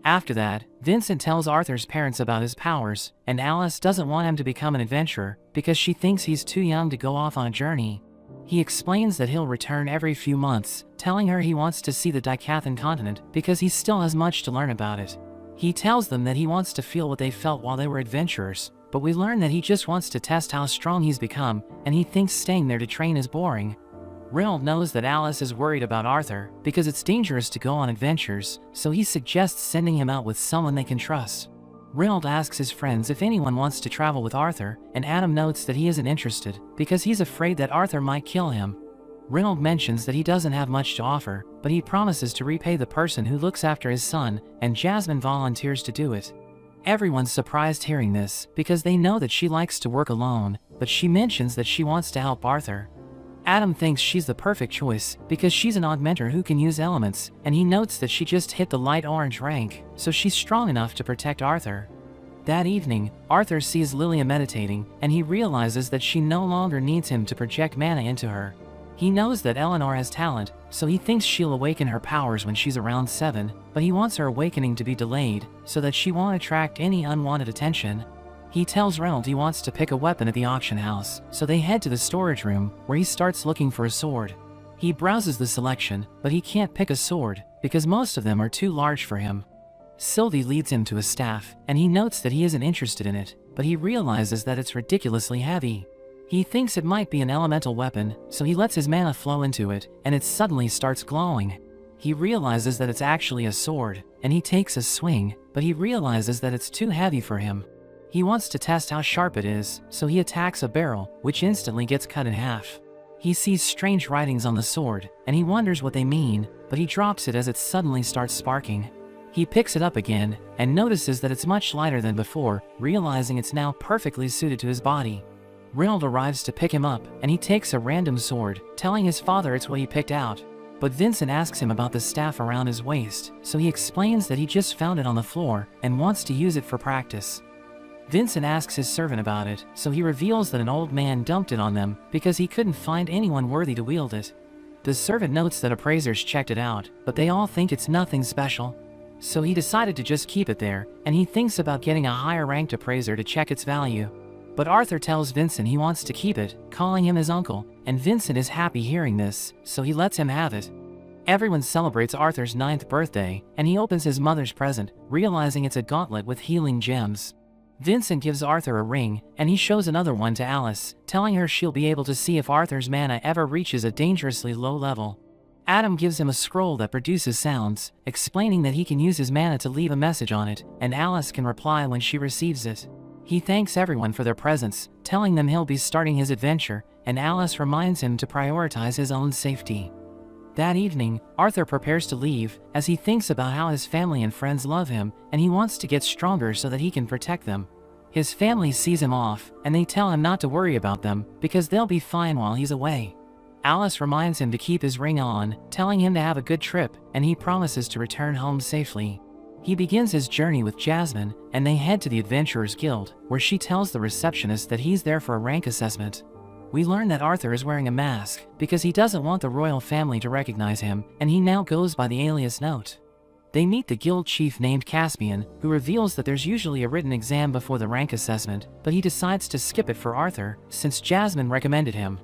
After that, Vincent tells Arthur's parents about his powers, and Alice doesn't want him to become an adventurer, because she thinks he's too young to go off on a journey. He explains that he'll return every few months, telling her he wants to see the Dicathan continent because he still has much to learn about it. He tells them that he wants to feel what they felt while they were adventurers, but we learn that he just wants to test how strong he's become, and he thinks staying there to train is boring. Reynold knows that Alice is worried about Arthur because it's dangerous to go on adventures, so he suggests sending him out with someone they can trust. Reynold asks his friends if anyone wants to travel with Arthur, and Adam notes that he isn't interested, because he's afraid that Arthur might kill him. Reynold mentions that he doesn't have much to offer, but he promises to repay the person who looks after his son, and Jasmine volunteers to do it. Everyone's surprised hearing this, because they know that she likes to work alone, but she mentions that she wants to help Arthur. Adam thinks she's the perfect choice, because she's an augmenter who can use elements, and he notes that she just hit the light orange rank, so she's strong enough to protect Arthur. That evening, Arthur sees Lilia meditating, and he realizes that she no longer needs him to project mana into her. He knows that Eleanor has talent, so he thinks she'll awaken her powers when she's around 7, but he wants her awakening to be delayed, so that she won't attract any unwanted attention. He tells Reynold he wants to pick a weapon at the auction house, so they head to the storage room, where he starts looking for a sword. He browses the selection, but he can't pick a sword, because most of them are too large for him. Sylvie leads him to a staff, and he notes that he isn't interested in it, but he realizes that it's ridiculously heavy. He thinks it might be an elemental weapon, so he lets his mana flow into it, and it suddenly starts glowing. He realizes that it's actually a sword, and he takes a swing, but he realizes that it's too heavy for him. He wants to test how sharp it is, so he attacks a barrel, which instantly gets cut in half. He sees strange writings on the sword, and he wonders what they mean, but he drops it as it suddenly starts sparking. He picks it up again, and notices that it's much lighter than before, realizing it's now perfectly suited to his body. Reynold arrives to pick him up, and he takes a random sword, telling his father it's what he picked out. But Vincent asks him about the staff around his waist, so he explains that he just found it on the floor, and wants to use it for practice. Vincent asks his servant about it, so he reveals that an old man dumped it on them because he couldn't find anyone worthy to wield it. The servant notes that appraisers checked it out, but they all think it's nothing special. So he decided to just keep it there, and he thinks about getting a higher ranked appraiser to check its value. But Arthur tells Vincent he wants to keep it, calling him his uncle, and Vincent is happy hearing this, so he lets him have it. Everyone celebrates Arthur's 9th birthday, and he opens his mother's present, realizing it's a gauntlet with healing gems. Vincent gives Arthur a ring, and he shows another one to Alice, telling her she'll be able to see if Arthur's mana ever reaches a dangerously low level. Adam gives him a scroll that produces sounds, explaining that he can use his mana to leave a message on it, and Alice can reply when she receives it. He thanks everyone for their presence, telling them he'll be starting his adventure, and Alice reminds him to prioritize his own safety. That evening, Arthur prepares to leave, as he thinks about how his family and friends love him, and he wants to get stronger so that he can protect them. His family sees him off, and they tell him not to worry about them, because they'll be fine while he's away. Alice reminds him to keep his ring on, telling him to have a good trip, and he promises to return home safely. He begins his journey with Jasmine, and they head to the Adventurers Guild, where she tells the receptionist that he's there for a rank assessment. We learn that Arthur is wearing a mask, because he doesn't want the royal family to recognize him, and he now goes by the alias Note. They meet the guild chief named Caspian, who reveals that there's usually a written exam before the rank assessment, but he decides to skip it for Arthur, since Jasmine recommended him.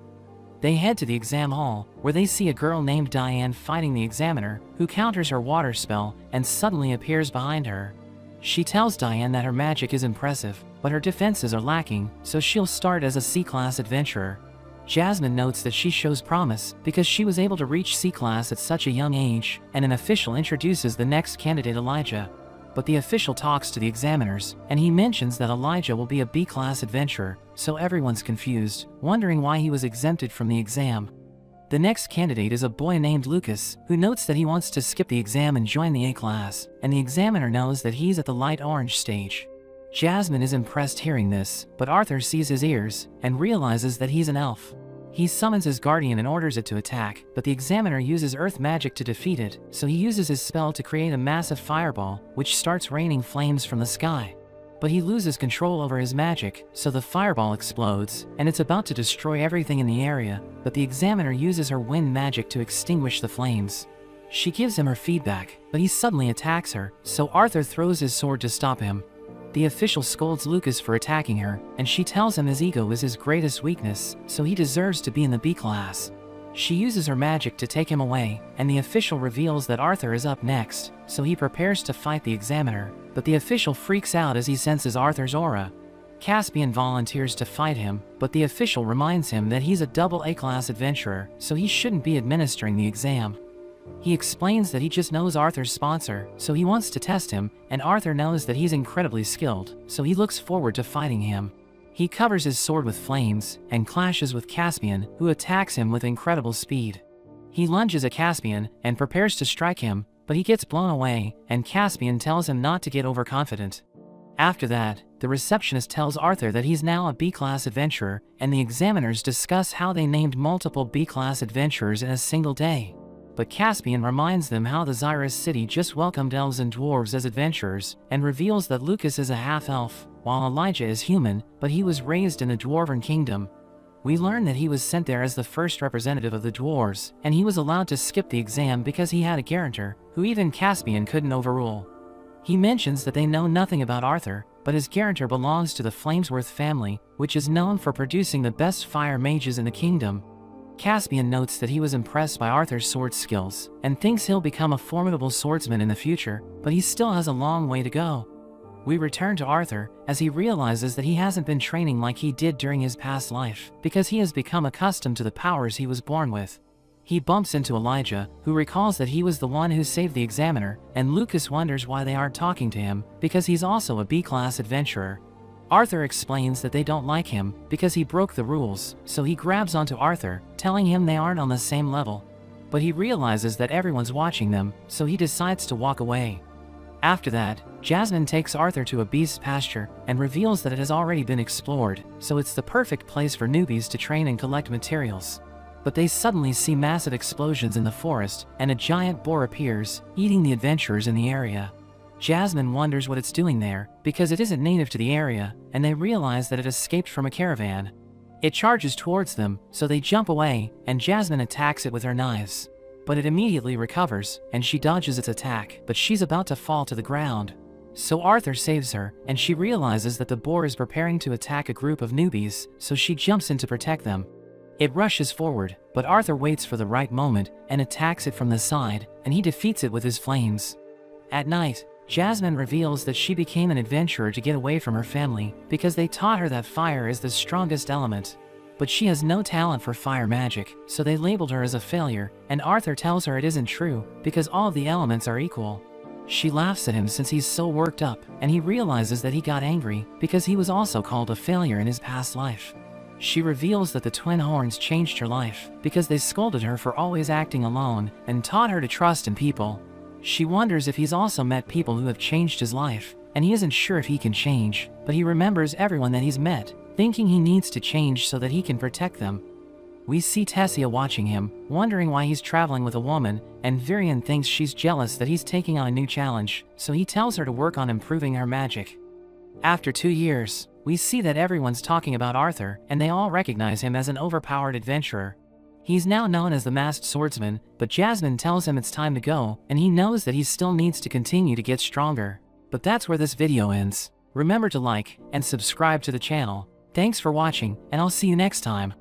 They head to the exam hall, where they see a girl named Diane fighting the examiner, who counters her water spell and suddenly appears behind her. She tells Diane that her magic is impressive, but her defenses are lacking, so she'll start as a C-class adventurer. Jasmine notes that she shows promise because she was able to reach C-class at such a young age, and an official introduces the next candidate, Elijah. But the official talks to the examiners, and he mentions that Elijah will be a B-class adventurer, so everyone's confused, wondering why he was exempted from the exam. The next candidate is a boy named Lucas, who notes that he wants to skip the exam and join the A-class, and the examiner knows that he's at the light orange stage. Jasmine is impressed hearing this, but Arthur sees his ears, and realizes that he's an elf. He summons his guardian and orders it to attack, but the examiner uses earth magic to defeat it, so he uses his spell to create a massive fireball, which starts raining flames from the sky. But he loses control over his magic, so the fireball explodes, and it's about to destroy everything in the area, but the examiner uses her wind magic to extinguish the flames. She gives him her feedback, but he suddenly attacks her, so Arthur throws his sword to stop him. The official scolds Lucas for attacking her, and she tells him his ego is his greatest weakness, so he deserves to be in the B-class. She uses her magic to take him away, and the official reveals that Arthur is up next, so he prepares to fight the examiner, but the official freaks out as he senses Arthur's aura. Caspian volunteers to fight him, but the official reminds him that he's a double A-class adventurer, so he shouldn't be administering the exam. He explains that he just knows Arthur's sponsor, so he wants to test him, and Arthur knows that he's incredibly skilled, so he looks forward to fighting him. He covers his sword with flames, and clashes with Caspian, who attacks him with incredible speed. He lunges at Caspian, and prepares to strike him, but he gets blown away, and Caspian tells him not to get overconfident. After that, the receptionist tells Arthur that he's now a B-class adventurer, and the examiners discuss how they named multiple B-class adventurers in a single day. But Caspian reminds them how the Xyrus city just welcomed elves and dwarves as adventurers, and reveals that Lucas is a half-elf, while Elijah is human, but he was raised in the Dwarven Kingdom. We learn that he was sent there as the first representative of the dwarves, and he was allowed to skip the exam because he had a guarantor, who even Caspian couldn't overrule. He mentions that they know nothing about Arthur, but his guarantor belongs to the Flamesworth family, which is known for producing the best fire mages in the kingdom. Caspian notes that he was impressed by Arthur's sword skills, and thinks he'll become a formidable swordsman in the future, but he still has a long way to go. We return to Arthur, as he realizes that he hasn't been training like he did during his past life, because he has become accustomed to the powers he was born with. He bumps into Elijah, who recalls that he was the one who saved the examiner, and Lucas wonders why they aren't talking to him, because he's also a B-class adventurer. Arthur explains that they don't like him because he broke the rules, so he grabs onto Arthur, telling him they aren't on the same level. But he realizes that everyone's watching them, so he decides to walk away. After that, Jasmine takes Arthur to a beast pasture and reveals that it has already been explored, so it's the perfect place for newbies to train and collect materials. But they suddenly see massive explosions in the forest, and a giant boar appears, eating the adventurers in the area. Jasmine wonders what it's doing there, because it isn't native to the area, and they realize that it escaped from a caravan. It charges towards them, so they jump away, and Jasmine attacks it with her knives. But it immediately recovers, and she dodges its attack, but she's about to fall to the ground. So Arthur saves her, and she realizes that the boar is preparing to attack a group of newbies, so she jumps in to protect them. It rushes forward, but Arthur waits for the right moment and attacks it from the side, and he defeats it with his flames. At night, Jasmine reveals that she became an adventurer to get away from her family because they taught her that fire is the strongest element. But she has no talent for fire magic, so they labeled her as a failure, and Arthur tells her it isn't true because all of the elements are equal. She laughs at him since he's so worked up, and he realizes that he got angry because he was also called a failure in his past life. She reveals that the twin horns changed her life because they scolded her for always acting alone and taught her to trust in people. She wonders if he's also met people who have changed his life, and he isn't sure if he can change, but he remembers everyone that he's met, thinking he needs to change so that he can protect them. We see Tessia watching him, wondering why he's traveling with a woman, and Virion thinks she's jealous that he's taking on a new challenge, so he tells her to work on improving her magic. After 2 years, we see that everyone's talking about Arthur, and they all recognize him as an overpowered adventurer. He's now known as the Masked Swordsman, but Jasmine tells him it's time to go, and he knows that he still needs to continue to get stronger. But that's where this video ends. Remember to like and subscribe to the channel. Thanks for watching, and I'll see you next time.